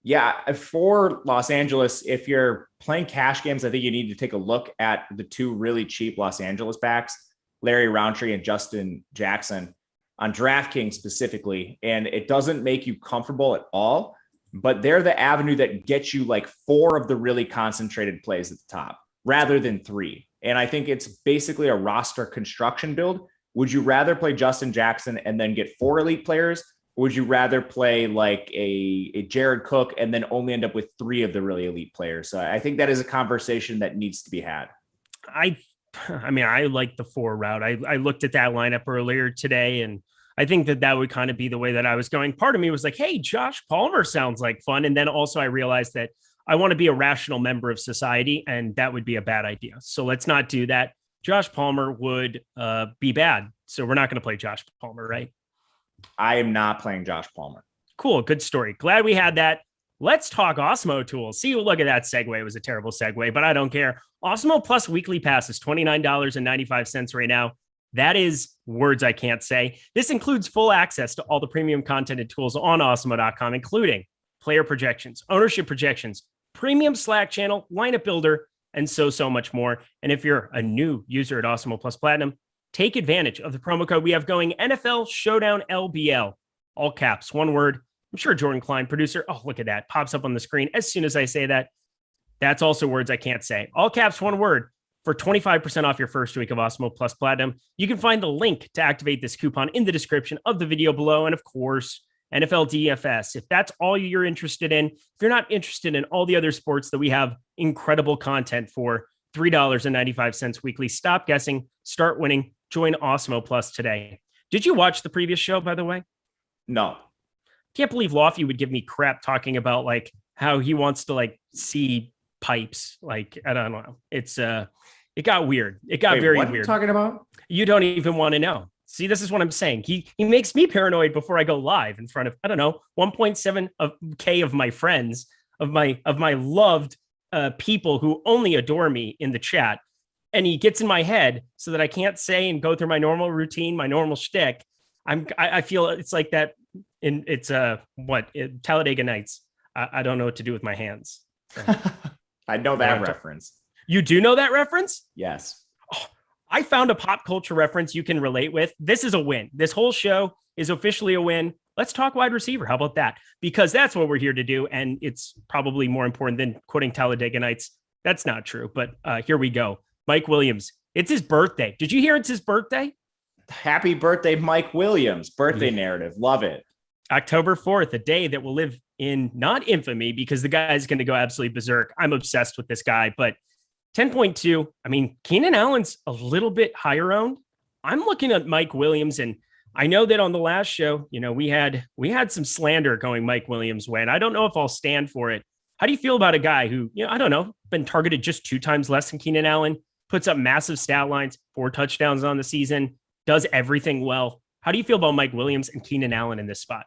Yeah, for Los Angeles, if you're playing cash games, I think you need to take a look at the 2 really cheap Los Angeles backs, Larry Roundtree and Justin Jackson, on DraftKings specifically. And it doesn't make you comfortable at all, but they're the avenue that gets you like 4 of the really concentrated plays at the top rather than 3. And I think it's basically a roster construction build. Would you rather play Justin Jackson and then get 4 elite players? Or would you rather play like a Jared Cook and then only end up with 3 of the really elite players? So I think that is a conversation that needs to be had. I mean, I like the 4 route. I looked at that lineup earlier today, and I think that would kind of be the way that I was going. Part of me was like, hey, Josh Palmer sounds like fun. And then also I realized that I want to be a rational member of society, and that would be a bad idea. So let's not do that. Josh Palmer would be bad. So we're not going to play Josh Palmer, right? I am not playing Josh Palmer. Cool. Good story. Glad we had that. Let's talk Awesemo tools. See, look at that segue. It was a terrible segue, but I don't care. Awesemo Plus weekly pass is $29.95 right now. That is words I can't say. This includes full access to all the premium content and tools on Awesemo.com, including player projections, ownership projections, premium Slack channel, lineup builder, and so much more. And if you're a new user at Awesemo Plus Platinum, take advantage of the promo code we have going, NFL Showdown LBL, all caps, one word. I'm sure Jordan Klein, producer, oh, look at that, pops up on the screen as soon as I say that. That's also words I can't say. All caps, one word, for 25% off your first week of Awesemo Plus Platinum. You can find the link to activate this coupon in the description of the video below. And of course, NFL DFS. If that's all you're interested in, if you're not interested in all the other sports that we have incredible content for, $3.95 weekly, stop guessing, start winning, join Awesemo Plus today. Did you watch the previous show, by the way? No. Can't believe Lofty would give me crap talking about like how he wants to like see pipes. Like, I don't know. It got weird. It got very what weird. Are you talking about? You don't even want to know. See, this is what I'm saying. He makes me paranoid before I go live in front of, I don't know, 1.7K of my friends, of my loved people who only adore me in the chat. And he gets in my head so that I can't say and go through my normal routine, my normal shtick. I feel it's like that Talladega Nights. I don't know what to do with my hands. So. I know that reference. You do know that reference? Yes. Oh, I found a pop culture reference you can relate with. This is a win. This whole show is officially a win. Let's talk wide receiver. How about that? Because that's what we're here to do. And it's probably more important than quoting Talladega Nights. That's not true. But here we go. Mike Williams. It's his birthday. Did you hear it's his birthday? Happy birthday, Mike Williams. Birthday narrative. Love it. October 4th, a day that will live in not infamy because the guy is going to go absolutely berserk. I'm obsessed with this guy, but 10.2. I mean, Keenan Allen's a little bit higher owned. I'm looking at Mike Williams, and I know that on the last show, we had some slander going Mike Williams' way, and I don't know if I'll stand for it. How do you feel about a guy who, I don't know, been targeted just 2 times less than Keenan Allen, puts up massive stat lines, 4 touchdowns on the season, does everything well? How do you feel about Mike Williams and Keenan Allen in this spot?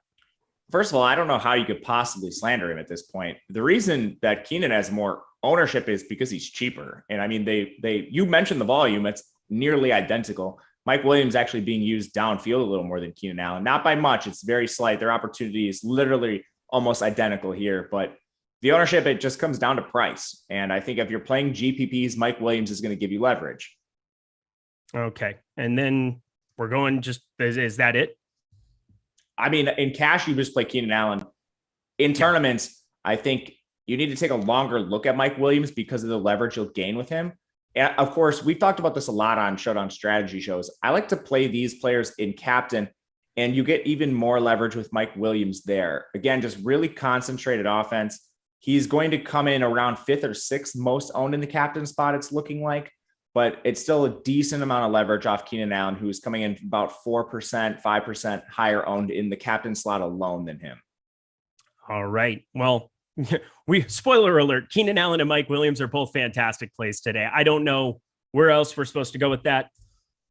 First of all, I don't know how you could possibly slander him at this point. The reason that Keenan has more ownership is because he's cheaper. And I mean, you mentioned the volume, it's nearly identical. Mike Williams actually being used downfield a little more than Keenan Allen, not by much. It's very slight. Their opportunity is literally almost identical here, but the ownership, it just comes down to price. And I think if you're playing GPPs, Mike Williams is going to give you leverage. Okay. And then we're going is that it? I mean, in cash, you just play Keenan Allen. In tournaments, I think you need to take a longer look at Mike Williams because of the leverage you'll gain with him. And of course, we've talked about this a lot on Showdown strategy shows. I like to play these players in captain, and you get even more leverage with Mike Williams there. Again, just really concentrated offense. He's going to come in around 5th or 6th most owned in the captain spot, it's looking like. But it's still a decent amount of leverage off Keenan Allen, who's coming in about 4%, 5% higher owned in the captain slot alone than him. All right. Well, spoiler alert, Keenan Allen and Mike Williams are both fantastic plays today. I don't know where else we're supposed to go with that.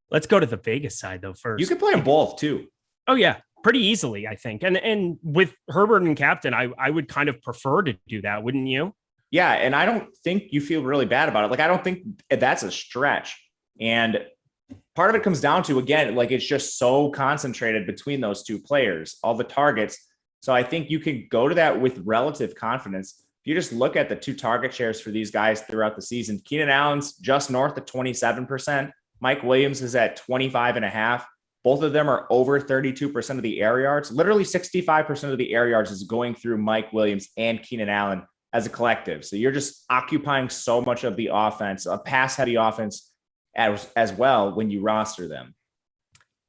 Let's go to the Vegas side, though, first. You could play them both, too. Oh, yeah. Pretty easily, I think. And with Herbert and captain, I would kind of prefer to do that, wouldn't you? Yeah, and I don't think you feel really bad about it. Like, I don't think that's a stretch. And part of it comes down to, again, like it's just so concentrated between those two players, all the targets. So I think you can go to that with relative confidence. If you just look at the 2 target shares for these guys throughout the season, Keenan Allen's just north of 27%. Mike Williams is at 25.5. Both of them are over 32% of the air yards. Literally 65% of the air yards is going through Mike Williams and Keenan Allen as a collective. So you're just occupying so much of the offense, a pass heavy offense as well when you roster them.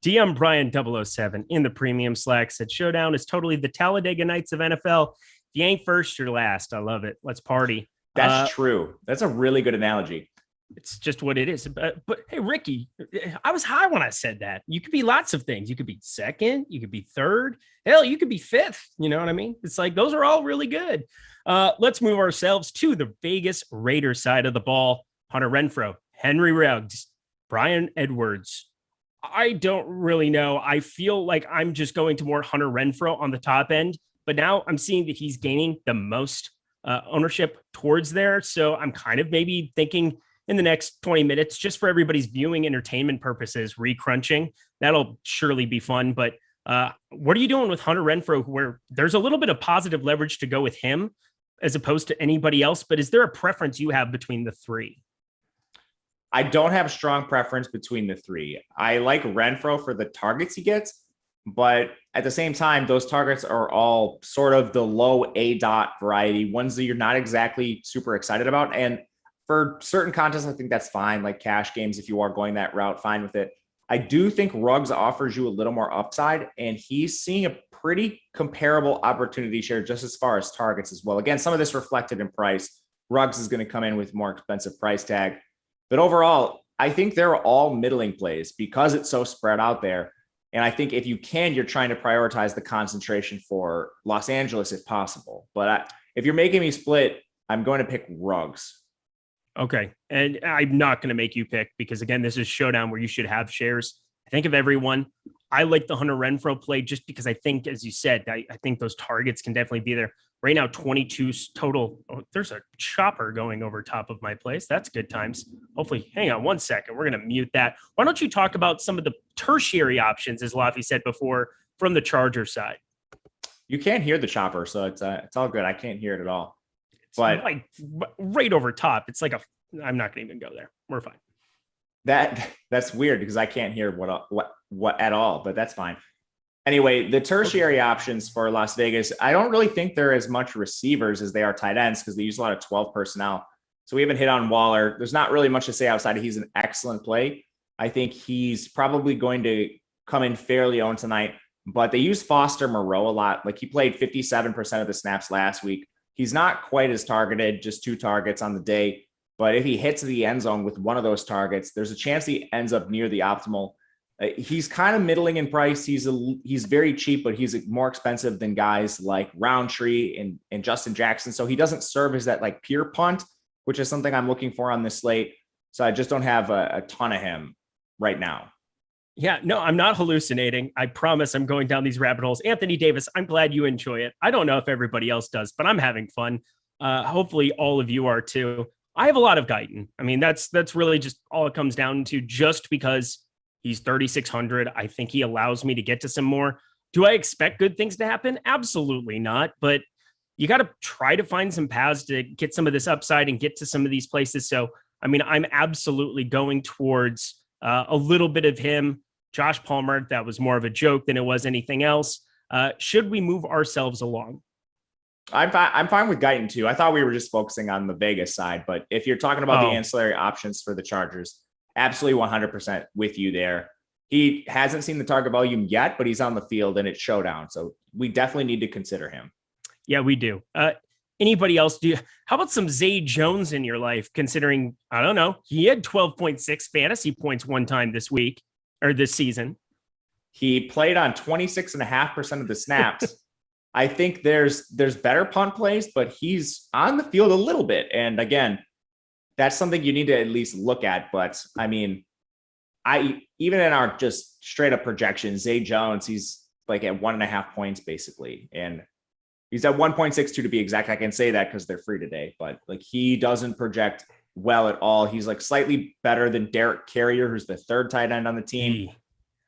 DM Brian 007 in the premium Slack said Showdown is totally the Talladega Nights of NFL. If you ain't first, you're last. I love it. Let's party. That's true. That's a really good analogy. It's just what it is. But hey, Ricky, I was high when I said that. You could be lots of things. You could be second. You could be third. Hell, you could be 5th. You know what I mean? It's like those are all really good. Let's move ourselves to the Vegas Raiders side of the ball. Hunter Renfrow, Henry Ruggs, Brian Edwards. I don't really know. I feel like I'm just going to more Hunter Renfrow on the top end, but now I'm seeing that he's gaining the most ownership towards there. So I'm kind of maybe thinking in the next 20 minutes, just for everybody's viewing entertainment purposes, recrunching. That'll surely be fun. But what are you doing with Hunter Renfrow, where there's a little bit of positive leverage to go with him as opposed to anybody else? But is there a preference you have between the three? I don't have a strong preference between the three. I like Renfrow for the targets he gets, but at the same time, those targets are all sort of the low A dot variety, ones that you're not exactly super excited about. And for certain contests, I think that's fine, like cash games. If you are going that route, fine with it. I do think Ruggs offers you a little more upside, and he's seeing a pretty comparable opportunity share just as far as targets as well. Again, some of this reflected in price. Ruggs is going to come in with more expensive price tag. But overall, I think they're all middling plays because it's so spread out there. And I think if you can, you're trying to prioritize the concentration for Los Angeles if possible. But if you're making me split, I'm going to pick Ruggs. Okay. And I'm not going to make you pick because, again, this is Showdown where you should have shares. I think of everyone. I like the Hunter Renfrow play just because I think, as you said, I think those targets can definitely be there. Right now, 22 total. Oh, there's a chopper going over top of my place. That's good times. Hopefully, hang on one second. We're going to mute that. Why don't you talk about some of the tertiary options, as Laffy said before, from the Charger side? You can't hear the chopper, so it's all good. I can't hear it at all. But like right over top. It's like I'm not going to even go there. We're fine. That's weird because I can't hear what at all, but that's fine. Anyway, the tertiary options for Las Vegas, I don't really think they're as much receivers as they are tight ends because they use a lot of 12 personnel. So we haven't hit on Waller. There's not really much to say outside of he's an excellent play. I think he's probably going to come in fairly owned tonight, but they use Foster Moreau a lot. Like he played 57% of the snaps last week. He's not quite as targeted, just 2 targets on the day. But if he hits the end zone with one of those targets, there's a chance he ends up near the optimal. He's kind of middling in price. He's very cheap, but he's more expensive than guys like Roundtree and Justin Jackson. So he doesn't serve as that like pure punt, which is something I'm looking for on this slate. So I just don't have a ton of him right now. Yeah, no, I'm not hallucinating. I promise I'm going down these rabbit holes. Anthony Davis, I'm glad you enjoy it. I don't know if everybody else does, but I'm having fun. Hopefully all of you are too. I have a lot of Guyton. I mean, that's really just all it comes down to, just because he's 3,600. I think he allows me to get to some more. Do I expect good things to happen? Absolutely not. But you got to try to find some paths to get some of this upside and get to some of these places. So, I mean, I'm absolutely going towards a little bit of him. Josh Palmer, that was more of a joke than it was anything else. Should we move ourselves along? I'm fine with Guyton too. I thought we were just focusing on the Vegas side, but if you're talking about the ancillary options for the Chargers, absolutely 100% with you there. He hasn't seen the target volume yet, but he's on the field and it's Showdown. So we definitely need to consider him. Yeah, we do. Anybody else how about some Zay Jones in your life, considering, I don't know, he had 12.6 fantasy points one time this week or this season. He played on 26.5% of the snaps. I think there's better punt plays, but he's on the field a little bit. And again, that's something you need to at least look at. But I mean, even in our just straight up projections, Zay Jones, he's like at 1.5 points basically. And he's at 1.62 to be exact. I can say that because they're free today, but like he doesn't project well at all. He's like slightly better than Derek Carrier, who's the 3rd tight end on the team.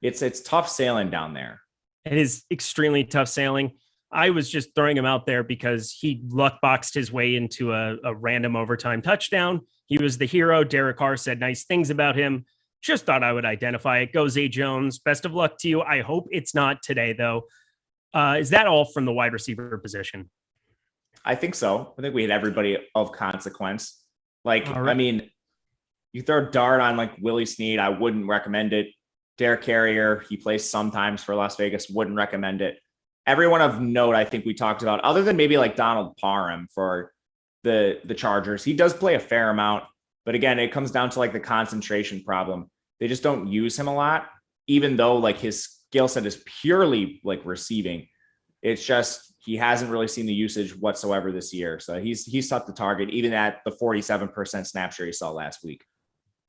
It's tough sailing down there. It is extremely tough sailing. I was just throwing him out there because he luck boxed his way into a random overtime touchdown. He was the hero. Derek Carr said nice things about him. Just thought I would identify it. Go Zay Jones. Best of luck to you. I hope it's not today, though. Is that all from the wide receiver position? I think so. I think we had everybody of consequence. Like, right. I mean, you throw a dart on like Willie Snead, I wouldn't recommend it. Derek Carrier, he plays sometimes for Las Vegas, wouldn't recommend it. Everyone of note, I think we talked about, other than maybe like Donald Parham for the Chargers. He does play a fair amount, but again, it comes down to like the concentration problem. They just don't use him a lot, even though like his skill set is purely like receiving. It's just he hasn't really seen the usage whatsoever this year. So he's tough to target, even at the 47% snap share he saw last week.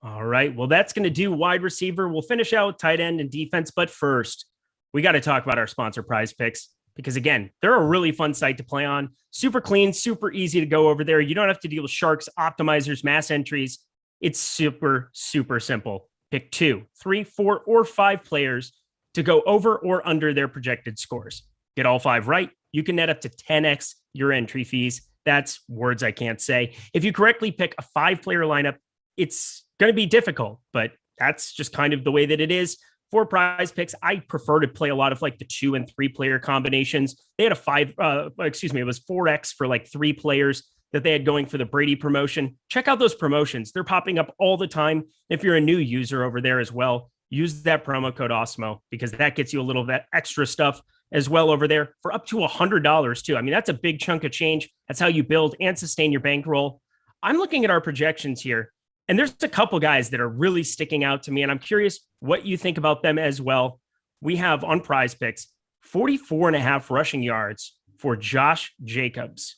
All right. Well, that's going to do wide receiver. We'll finish out tight end and defense. But first, we got to talk about our sponsor PrizePicks because, again, they're a really fun site to play on. Super clean, super easy to go over there. You don't have to deal with sharks, optimizers, mass entries. It's super, super simple. Pick 2, 3, 4, or 5 players to go over or under their projected scores. Get all 5 right. You can net up to 10x your entry fees. That's words I can't say. If you correctly pick a 5-player lineup, it's going to be difficult, but that's just kind of the way that it is. For PrizePicks, I prefer to play a lot of like the 2 and 3 player combinations. They had it was 4x for like 3 players that they had going for the Brady promotion. Check out those promotions. They're popping up all the time. If you're a new user over there as well, use that promo code Awesemo because that gets you a little bit extra stuff as well over there for up to $100 too. I mean, that's a big chunk of change. That's how you build and sustain your bankroll. I'm looking at our projections here, and there's a couple guys that are really sticking out to me, and I'm curious what you think about them as well. We have on PrizePicks 44.5 rushing yards for Josh Jacobs.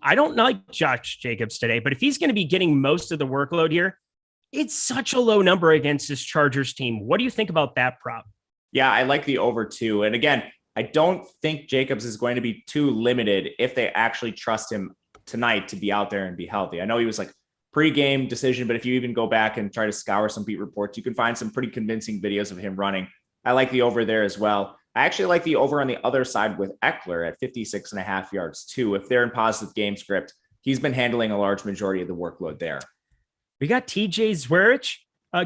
I don't like Josh Jacobs today, but if he's going to be getting most of the workload here, it's such a low number against this Chargers team. What do you think about that prop? Yeah, I like the over 2. And again, I don't think Jacobs is going to be too limited if they actually trust him tonight to be out there and be healthy. I know he was like pre-game decision, but if you even go back and try to scour some beat reports, you can find some pretty convincing videos of him running. I like the over there as well. I actually like the over on the other side with Eckler at 56.5 yards too. If they're in positive game script, he's been handling a large majority of the workload there. We got TJ Zwerich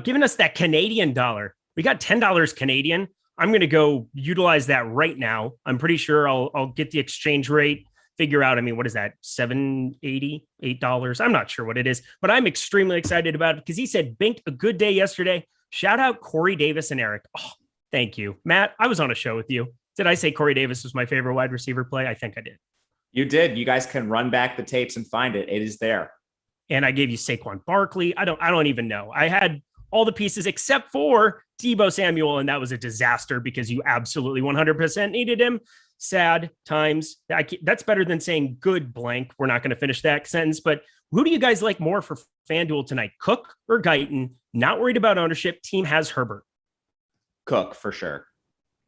giving us that Canadian dollar. We got $10 Canadian. I'm going to go utilize that right now. I'm pretty sure I'll get the exchange rate, figure out, I mean, what is that? $7.80, $8? I'm not sure what it is, but I'm extremely excited about it because he said, Bink, a good day yesterday. Shout out Corey Davis and Eric. Oh, thank you. Matt, I was on a show with you. Did I say Corey Davis was my favorite wide receiver play? I think I did. You did. You guys can run back the tapes and find it. It is there. And I gave you Saquon Barkley. I don't even know. I had all the pieces except for Deebo Samuel, and that was a disaster because you absolutely 100% needed him. Sad times. That's better than saying good blank. We're not going to finish that sentence, but who do you guys like more for FanDuel tonight? Cook or Guyton? Not worried about ownership. Team has Herbert. Cook for sure.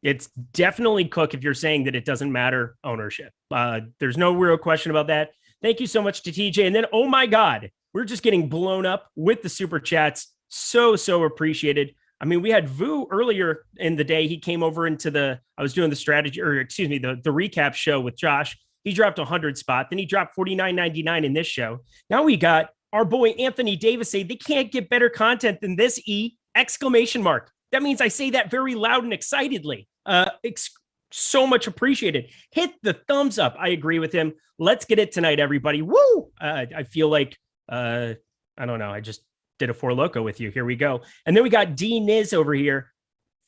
It's definitely Cook if you're saying that it doesn't matter ownership. There's no real question about that. Thank you so much to TJ. And then, oh my God, we're just getting blown up with the super chats. So appreciated. I mean, we had Vu earlier in the day. He came over into I was doing the strategy, or excuse me, the recap show with Josh. He dropped 100 spot. Then he dropped 49.99 in this show. Now we got our boy Anthony Davis say they can't get better content than this exclamation mark. That means I say that very loud and excitedly. So much appreciated. Hit the thumbs up. I agree with him. Let's get it tonight, everybody. Woo! I feel like, I don't know. I just did a Four Loco with you. Here we go. And then we got D Niz over here.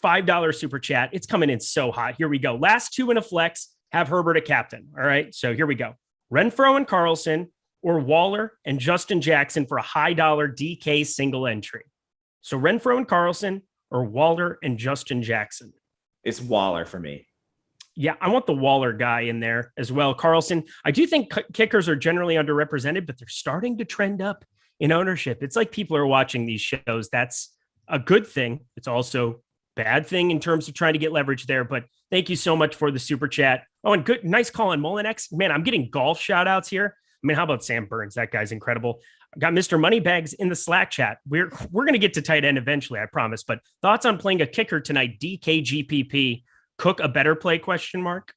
$5 super chat. It's coming in so hot. Here we go. Last 2 in a flex. Have Herbert a captain. All right. So here we go. Renfro and Carlson, or Waller and Justin Jackson for a high dollar DK single entry. So Renfro and Carlson, or Waller and Justin Jackson. It's Waller for me. Yeah, I want the Waller guy in there as well. Carlson, I do think kickers are generally underrepresented, but they're starting to trend up in ownership. It's like people are watching these shows. That's a good thing. It's also a bad thing in terms of trying to get leverage there. But thank you so much for the super chat. Oh, and good, nice call on Molinex. Man, I'm getting golf shout outs here. I mean, how about Sam Burns? That guy's incredible. I got Mr. Moneybags in the Slack chat. We're going to get to tight end eventually, I promise. But thoughts on playing a kicker tonight? DKGPP. Cook a better play? Question mark.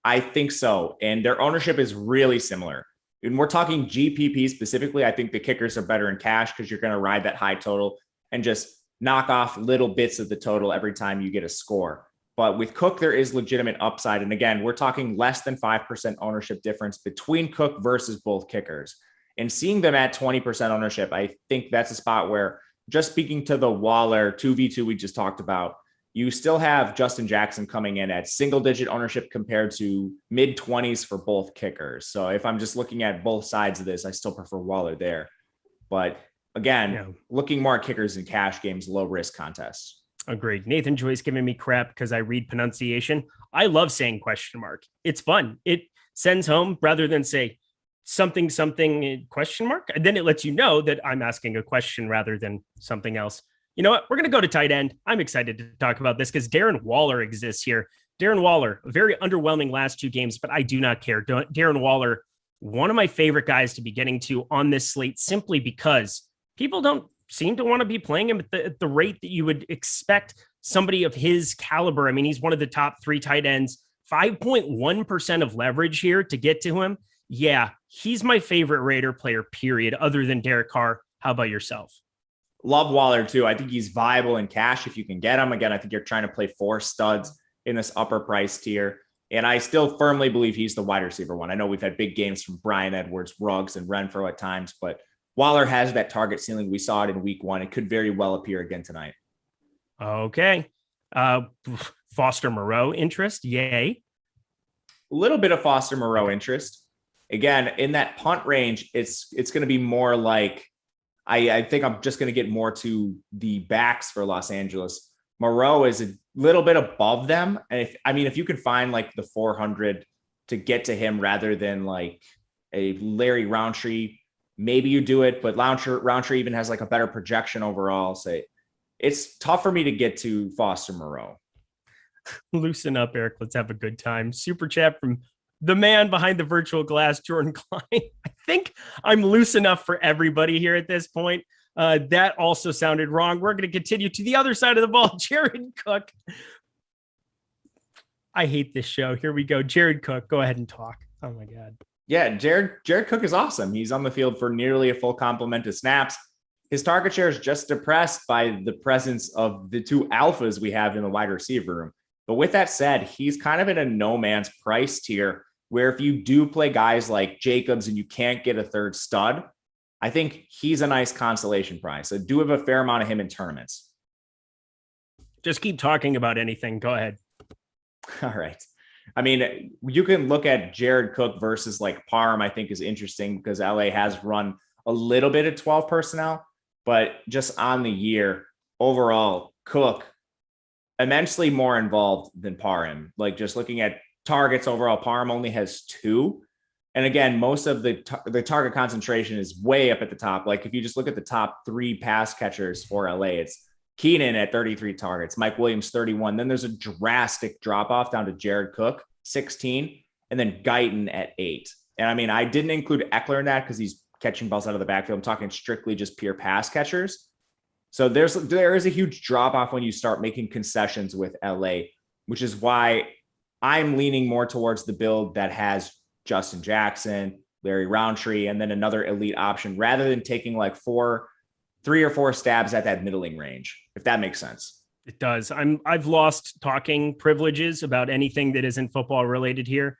I think so. And their ownership is really similar. When we're talking GPP specifically, I think the kickers are better in cash because you're going to ride that high total and just knock off little bits of the total every time you get a score. But with Cook, there is legitimate upside. And again, we're talking less than 5% ownership difference between Cook versus both kickers. And seeing them at 20% ownership, I think that's a spot where, just speaking to the Waller 2v2 we just talked about, you still have Justin Jackson coming in at single digit ownership compared to mid 20s for both kickers. So if I'm just looking at both sides of this, I still prefer Waller there. But again, looking more at kickers in cash games, low risk contests. Agreed. Nathan Joyce giving me crap because I read pronunciation. I love saying question mark. It's fun. It sends home rather than say something question mark. And then it lets you know that I'm asking a question rather than something else. You know what? We're going to go to tight end. I'm excited to talk about this because Darren Waller exists here. Darren Waller, a very underwhelming last 2 games, but I do not care. Darren Waller, one of my favorite guys to be getting to on this slate, simply because people don't seem to want to be playing him at the rate that you would expect somebody of his caliber. I mean, he's one of the top 3 tight ends, 5.1% of leverage here to get to him. Yeah, he's my favorite Raider player, period, other than Derek Carr. How about yourself? Love Waller too. I think he's viable in cash if you can get him. Again, I think you're trying to play 4 studs in this upper price tier. And I still firmly believe he's the wide receiver one. I know we've had big games from Bryan Edwards, Ruggs, and Renfro at times, but Waller has that target ceiling. We saw it in week 1. It could very well appear again tonight. Okay. Foster Moreau interest. Yay. A little bit of Foster Moreau interest. Again, in that punt range, it's going to be more like, I think I'm just going to get more to the backs for Los Angeles. Moreau is a little bit above them. And if you can find like the 400 to get to him rather than like a Larry Roundtree, maybe you do it, but Roundtree even has like a better projection overall. So it's tough for me to get to Foster Moreau. Loosen up, Eric. Let's have a good time. Super chat from the man behind the virtual glass, Jordan Klein. I think I'm loose enough for everybody here at this point. That also sounded wrong. We're going to continue to the other side of the ball. Jared Cook. I hate this show. Here we go. Jared Cook, go ahead and talk. Oh my God. Yeah, Jared Cook is awesome. He's on the field for nearly a full complement of snaps. His target share is just depressed by the presence of the 2 alphas we have in the wide receiver room. But with that said, he's kind of in a no man's price tier where if you do play guys like Jacobs and you can't get a third stud, I think he's a nice consolation prize. I do have a fair amount of him in tournaments. Just keep talking about anything. Go ahead. All right. I mean, you can look at Jared Cook versus like Parham, I think is interesting because LA has run a little bit of 12 personnel, but just on the year overall, Cook immensely more involved than Parham. Like just looking at targets overall, Parham only has 2. And again, most of the target concentration is way up at the top. Like if you just look at the top 3 pass catchers for LA, it's Keenan at 33 targets, Mike Williams 31. Then there's a drastic drop off down to Jared Cook 16, and then Guyton at 8. And I mean, I didn't include Eckler in that because he's catching balls out of the backfield. I'm talking strictly just pure pass catchers. So there is a huge drop off when you start making concessions with LA, which is why I'm leaning more towards the build that has Justin Jackson, Larry Roundtree, and then another elite option rather than taking like 3 or 4 stabs at that middling range, if that makes sense. It does. I've lost talking privileges about anything that isn't football related here.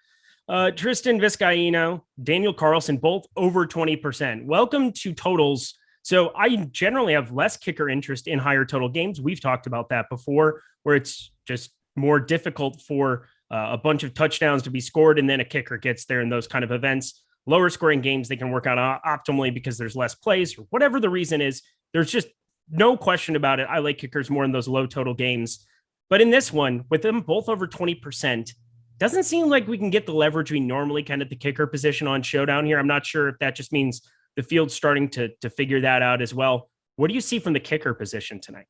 Tristan Vizcaino, Daniel Carlson, both over 20%. Welcome to totals. So I generally have less kicker interest in higher total games. We've talked about that before, where it's just more difficult for a bunch of touchdowns to be scored and then a kicker gets there in those kind of events. Lower scoring games, they can work out optimally because there's less plays or whatever the reason is. There's just no question about it. I like kickers more in those low total games. But in this one, with them both over 20%, doesn't seem like we can get the leverage we normally can at the kicker position on Showdown here. I'm not sure if that just means the field's starting to figure that out as well. What do you see from the kicker position tonight?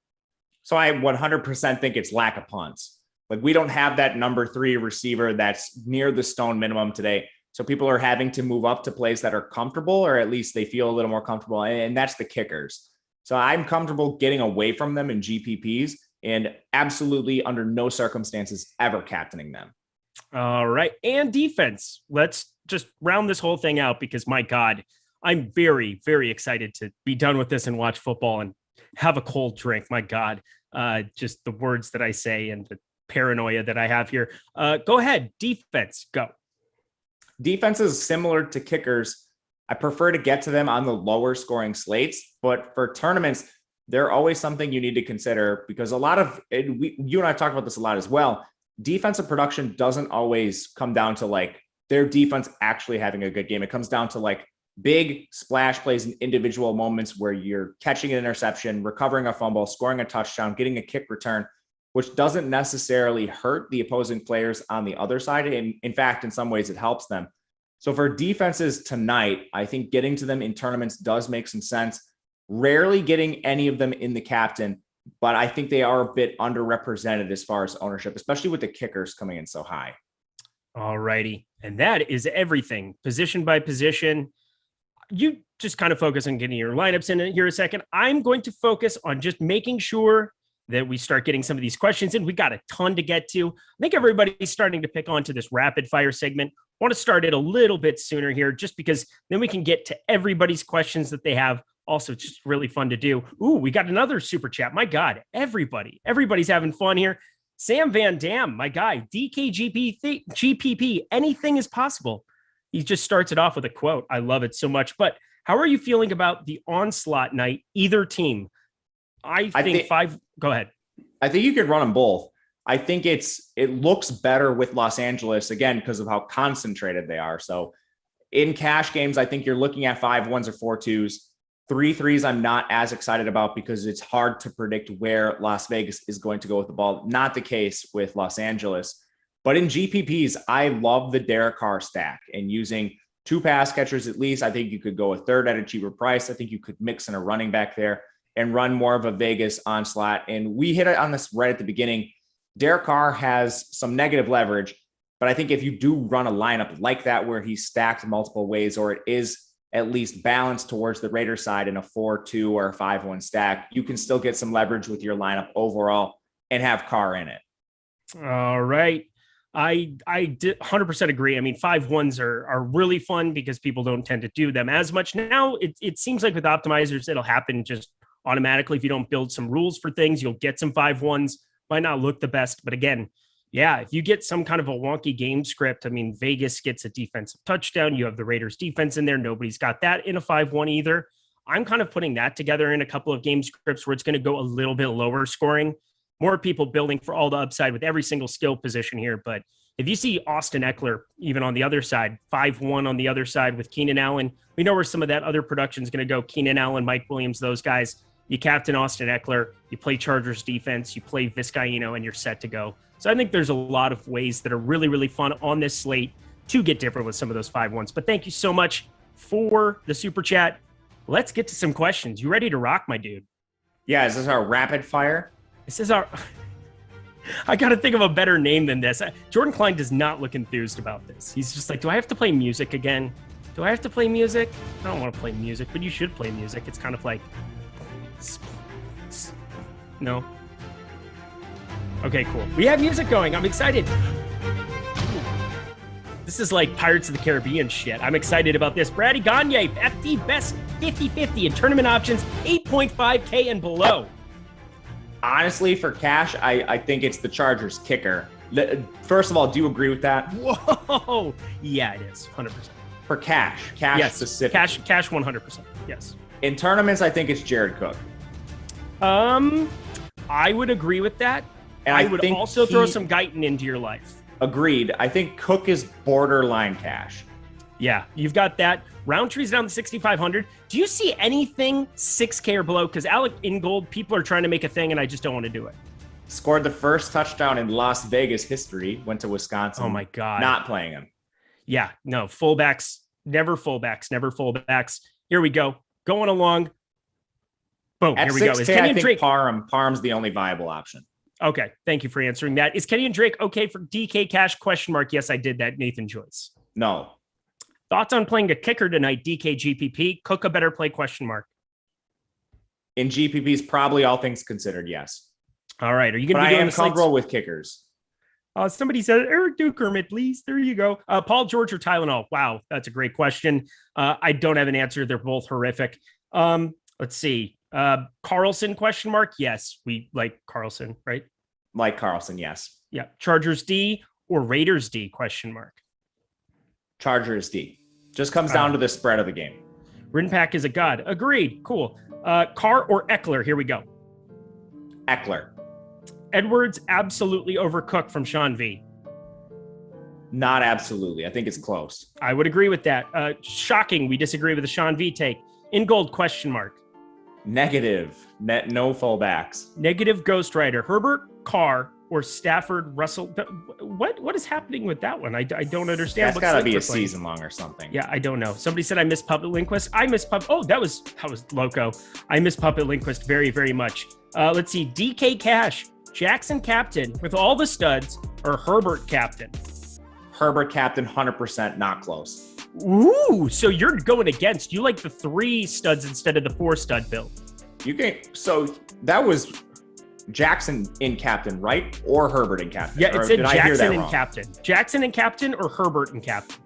So I 100% think it's lack of punts. Like we don't have that number 3 receiver that's near the stone minimum today. So people are having to move up to plays that are comfortable, or at least they feel a little more comfortable. And that's the kickers. So I'm comfortable getting away from them in GPPs and absolutely under no circumstances ever captaining them. All right. And defense. Let's just round this whole thing out because my God, I'm very, very excited to be done with this and watch football and have a cold drink. My God, just the words that I say and the paranoia that I have here. Go ahead. Defense, go. Defense is similar to kickers. I prefer to get to them on the lower scoring slates, but for tournaments, they're always something you need to consider because a lot of you and I talk about this a lot as well. Defensive production doesn't always come down to like their defense actually having a good game. It comes down to like big splash plays and individual moments where you're catching an interception, recovering a fumble, scoring a touchdown, getting a kick return, which doesn't necessarily hurt the opposing players on the other side. And in fact, in some ways it helps them. So for defenses tonight, I think getting to them in tournaments does make some sense. Rarely getting any of them in the captain, but I think they are a bit underrepresented as far as ownership, especially with the kickers coming in so high. All righty. And that is everything, position by position. You just kind of focus on getting your lineups in here a second. I'm going to focus on just making sure that we start getting some of these questions in. We got a ton to get to. I think everybody's starting to pick onto this rapid fire segment. I want to start it a little bit sooner here, just because then we can get to everybody's questions that they have. Also, it's just really fun to do. Ooh, we got another super chat. My God, everybody's having fun here. Sam Van Dam, my guy, GPP, anything is possible. He just starts it off with a quote. I love it so much. But how are you feeling about the onslaught night, either team? I think five. Go ahead. I think you could run them both. I think it looks better with Los Angeles, again, because of how concentrated they are. So in cash games, I think you're looking at 5-1s or 4-2s. 3-3s I'm not as excited about because it's hard to predict where Las Vegas is going to go with the ball. Not the case with Los Angeles. But in GPPs, I love the Derek Carr stack, and using 2 pass catchers at least. I think you could go a third at a cheaper price. I think you could mix in a running back there and run more of a Vegas onslaught. And we hit it on this right at the beginning. Derek Carr has some negative leverage, but I think if you do run a lineup like that where he's stacked multiple ways, or it is at least balanced towards the Raiders side in a 4-2 or a 5-1 stack, you can still get some leverage with your lineup overall and have Carr in it. All right. I did 100% agree. I mean, 5-1s are really fun because people don't tend to do them as much. Now it seems like with optimizers, it'll happen just automatically. If you don't build some rules for things, you'll get some 5-1s. Might not look the best, but again, yeah, if you get some kind of a wonky game script, I mean, Vegas gets a defensive touchdown. You have the Raiders defense in there. Nobody's got that in a 5-1 either. I'm kind of putting that together in a couple of game scripts where it's going to go a little bit lower scoring. More people building for all the upside with every single skill position here. But if you see Austin Eckler, even on the other side, 5-1 on the other side with Keenan Allen, we know where some of that other production is going to go. Keenan Allen, Mike Williams, those guys. You captain Austin Eckler, you play Chargers defense, you play Vizcaino, and you're set to go. So I think there's a lot of ways that are really, really fun on this slate to get different with some of those 5-1s. But thank you so much for the super chat. Let's get to some questions. You ready to rock, my dude? Yeah, is this our rapid fire? This is our... I got to think of a better name than this. Jordan Klein does not look enthused about this. He's just like, do I have to play music again? Do I have to play music? I don't want to play music, but you should play music. It's kind of like... No. Okay, cool. We have music going. I'm excited. This is like Pirates of the Caribbean shit. I'm excited about this. Brady Gagne, FD best 50-50 in tournament options, 8.5K and below. Honestly, for cash, I think it's the Chargers kicker. First of all, do you agree with that? Whoa. Yeah, it is. 100%. For cash yes, specific. Cash 100%. Yes. In tournaments, I think it's Jared Cook. I would agree with that. And I would also throw some Guyton into your life. Agreed. I think Cook is borderline cash. Yeah, you've got that. Roundtree's down to 6,500. Do you see anything 6K or below? Because Alec Ingold, people are trying to make a thing, and I just don't want to do it. Scored the first touchdown in Las Vegas history. Went to Wisconsin. Oh, my God. Not playing him. Yeah, no, fullbacks. Never fullbacks. Here we go. Going along. Boom, At here we go. Is Kenyon Drake... Parham's the only viable option. Okay, thank you for answering that. Is Kenyon Drake okay for DK cash? ? Yes, I did that, Nathan Joyce. No. Thoughts on playing a kicker tonight, DK GPP? Cook a better play? ? In GPPs, probably all things considered, yes. All right, are you going to be doing the comfortable with kickers? Somebody said Eric Dukerman, please. There you go. Paul George or Tylenol? Wow, that's a great question. I don't have an answer. They're both horrific. Let's see. Carlson ? Yes, we like Carlson, right? Like Carlson, yes. Yeah. Chargers D or Raiders D ? Chargers D. Just comes down to the spread of the game. Rinpack is a god. Agreed. Cool. Carr or Eckler? Here we go. Eckler. Edwards absolutely overcooked from Sean V. Not absolutely. I think it's close. I would agree with that. Shocking. We disagree with the Sean V take. Ingold ? Negative. No fullbacks. Negative Ghost Rider. Herbert, Carr, or Stafford, Russell. What is happening with that one? I don't understand. That's got to be a season long or something. Yeah, I don't know. Somebody said I missed Puppet Lindquist. I missed Puppet. Oh, that was loco. I missed Puppet Lindquist very, very much. Let's see. DK Cash, Jackson captain with all the studs, or Herbert captain? Herbert captain, 100% not close. Ooh, so you're going against. You like the 3 studs instead of the 4 stud build. So that was Jackson in captain, right? Or Herbert in captain? Yeah, it said Jackson in wrong? captain. Jackson in captain or Herbert in captain?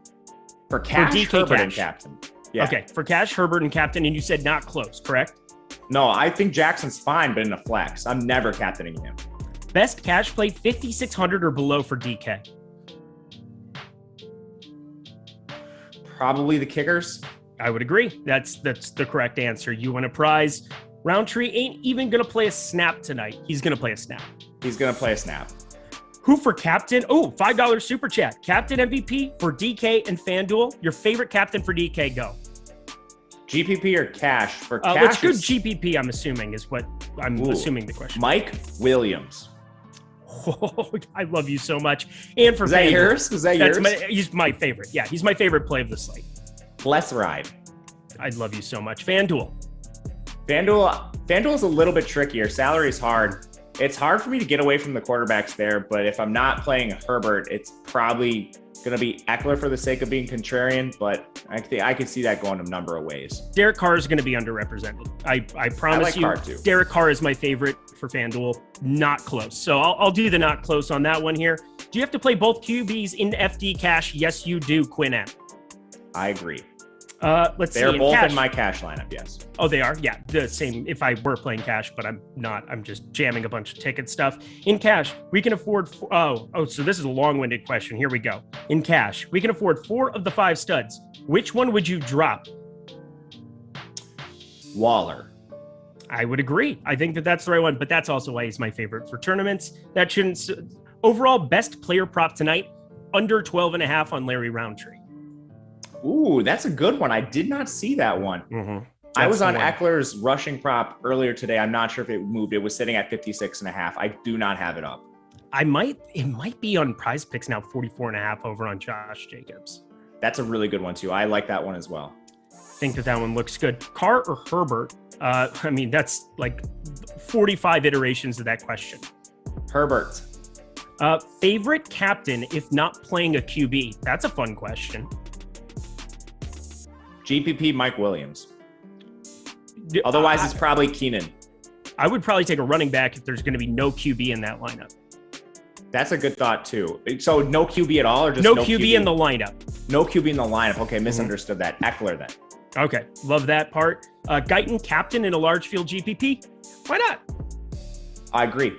For Cash, DK Herbert Cash. in captain. Yeah. Okay, for Cash, Herbert in captain, and you said not close, correct? No, I think Jackson's fine, but in a flex. I'm never captaining him. Best cash play 5,600 or below for DK. Probably the kickers. I would agree. That's the correct answer. You win a prize. Roundtree ain't even going to play a snap tonight. He's going to play a snap. He's going to play a snap. Who for captain? Oh, $5 super chat. Captain MVP for DK and FanDuel. Your favorite captain for DK, go. GPP or Cash? For Cash, let's go GPP, I'm assuming, is what I'm assuming the question. Mike Williams. Oh, I love you so much. And for Is that FanDuel, yours? Is that yours? He's my favorite. Yeah, he's my favorite play of the slate. Let's ride. I love you so much. FanDuel. FanDuel is a little bit trickier. Salary is hard. It's hard for me to get away from the quarterbacks there, but if I'm not playing Herbert, it's probably going to be Eckler for the sake of being contrarian, but I think I could see that going a number of ways. Derek Carr is going to be underrepresented. I promise you. Carr too. Derek Carr is my favorite for FanDuel. Not close. So I'll do the not close on that one here. Do you have to play both QBs in FD cash? Yes, you do, Quinn M. I agree. Let's see. They're both cash. in my cash lineup, yes. Oh, they are? Yeah, the same if I were playing cash, but I'm not. I'm just jamming a bunch of ticket stuff. In cash, we can afford... so this is a long-winded question. Here we go. In cash, we can afford 4 of the 5 studs. Which one would you drop? Waller. I would agree. I think that's the right one, but that's also why he's my favorite for tournaments. That shouldn't... Overall, best player prop tonight, under 12.5 on Larry Roundtree. Ooh, that's a good one. I did not see that one. Mm-hmm. I was on Eckler's rushing prop earlier today. I'm not sure if it moved. It was sitting at 56.5. I do not have it up. It might be on PrizePicks now, 44.5 over on Josh Jacobs. That's a really good one too. I like that one as well. I think that one looks good. Carr or Herbert? That's like 45 iterations of that question. Herbert. Favorite captain if not playing a QB? That's a fun question. GPP, Mike Williams. Otherwise, it's probably Keenan. I would probably take a running back if there's going to be no QB in that lineup. That's a good thought too. So no QB at all, or just no QB in the lineup? No QB in the lineup. Okay, misunderstood that. Eckler then. Okay, love that part. Guyton captain in a large field GPP? Why not? I agree.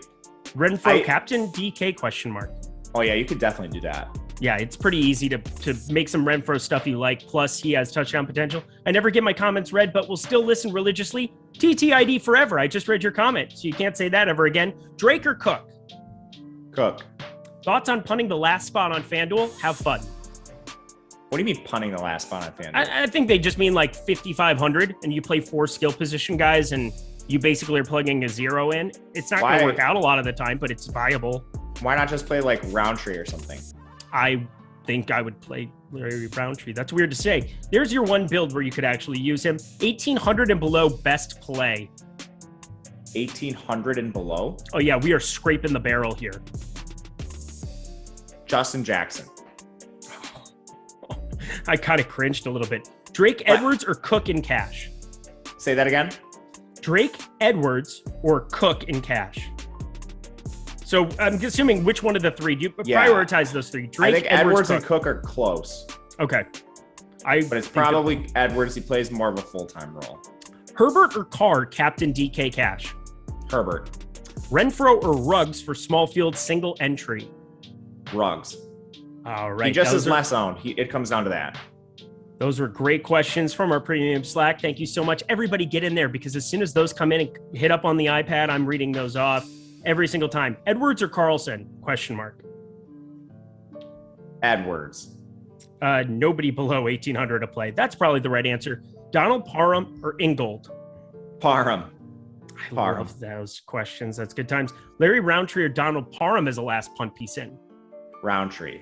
Renfro captain DK question mark. Oh yeah, you could definitely do that. Yeah, it's pretty easy to make some Renfro stuff you like. Plus, he has touchdown potential. I never get my comments read, but will still listen religiously. TTID forever. I just read your comment, so you can't say that ever again. Drake or Cook? Cook. Thoughts on punting the last spot on FanDuel? Have fun. What do you mean punting the last spot on FanDuel? I think they just mean like 5,500, and you play 4 skill position guys, and you basically are plugging a 0 in. It's not going to work out a lot of the time, but it's viable. Why not just play like Roundtree or something? I think I would play Larry Roundtree. That's weird to say. There's your one build where you could actually use him. 1,800 and below best play. 1,800 and below? Oh yeah, we are scraping the barrel here. Justin Jackson. I kind of cringed a little bit. Drake Edwards or Cook in cash? Say that again. Drake Edwards or Cook in cash? So I'm assuming which one of the 3? Do you prioritize those 3? Drake, I think Edwards and Cook are close. Okay. But it's probably Edwards. He plays more of a full-time role. Herbert or Carr, captain DK cash? Herbert. Renfro or Ruggs for small field single entry? Ruggs. All right. He just is less owned. It comes down to that. Those were great questions from our premium Slack. Thank you so much. Everybody get in there, because as soon as those come in and hit up on the iPad, I'm reading those off every single time. Edwards or Carlson? Question mark. Edwards. Nobody below 1,800 to play. That's probably the right answer. Donald Parham or Ingold? Parham. I Parham. love those questions. That's good times. Larry Roundtree or Donald Parham as a last punt piece in? Roundtree.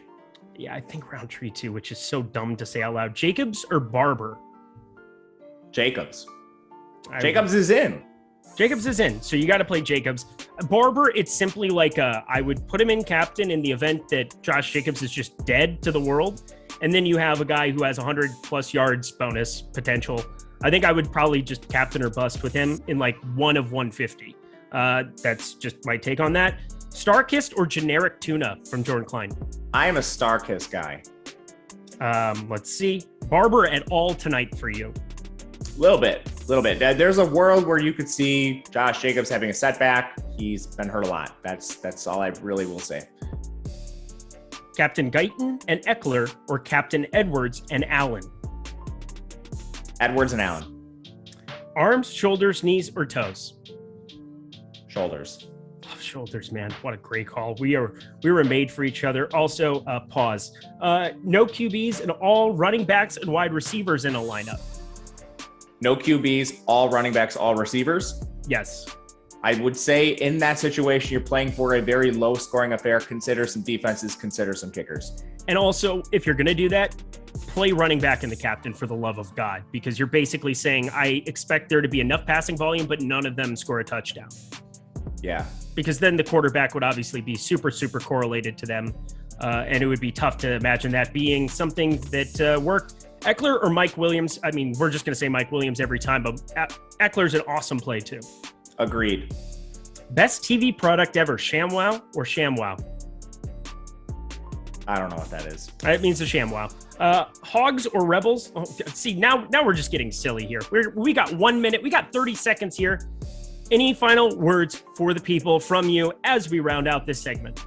Yeah, I think Roundtree too, which is so dumb to say out loud. Jacobs or Barber? Jacobs. Jacobs is in. Jacobs is in, so you got to play Jacobs. Barber, it's simply like I would put him in captain in the event that Josh Jacobs is just dead to the world. And then you have a guy who has 100 plus yards bonus potential. I think I would probably just captain or bust with him in like 1 of 150. That's just my take on that. Starkist or generic tuna from Jordan Klein? I am a Starkist guy. Let's see. Barber at all tonight for you? Little bit. There's a world where you could see Josh Jacobs having a setback. He's been hurt a lot. That's all I really will say. Captain Guyton and Eckler or Captain Edwards and Allen? Edwards and Allen. Arms, shoulders, knees, or toes? Shoulders. Love shoulders, man. What a great call. We were made for each other. Also, pause. No QBs and all running backs and wide receivers in a lineup. No QBs, all running backs, all receivers. Yes. I would say in that situation, you're playing for a very low scoring affair. Consider some defenses, consider some kickers. And also, if you're going to do that, play running back in the captain for the love of God, because you're basically saying, I expect there to be enough passing volume, but none of them score a touchdown. Yeah. Because then the quarterback would obviously be super, super correlated to them. And it would be tough to imagine that being something that worked. Eckler or Mike Williams? I mean, we're just going to say Mike Williams every time, but Eckler's an awesome play too. Agreed. Best TV product ever, ShamWow or ShamWow? I don't know what that is. It means a ShamWow. Hogs or Rebels? Oh, see, now we're just getting silly here. We got 1 minute. We got 30 seconds here. Any final words for the people from you as we round out this segment?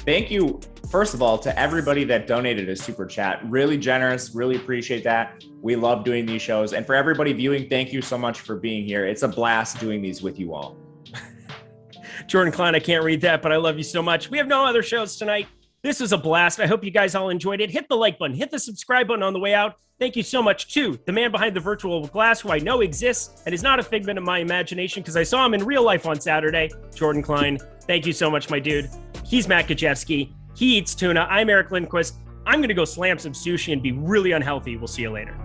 Thank you, first of all, to everybody that donated a super chat. Really generous. Really appreciate that. We love doing these shows. And for everybody viewing, thank you so much for being here. It's a blast doing these with you all. Jordan Klein, I can't read that, but I love you so much. We have no other shows tonight. This was a blast. I hope you guys all enjoyed it. Hit the like button. Hit the subscribe button on the way out. Thank you so much to the man behind the virtual glass, who I know exists and is not a figment of my imagination because I saw him in real life on Saturday. Jordan Klein, thank you so much, my dude. He's Matt Gajewski. He eats tuna. I'm Eric Lindquist. I'm going to go slam some sushi and be really unhealthy. We'll see you later.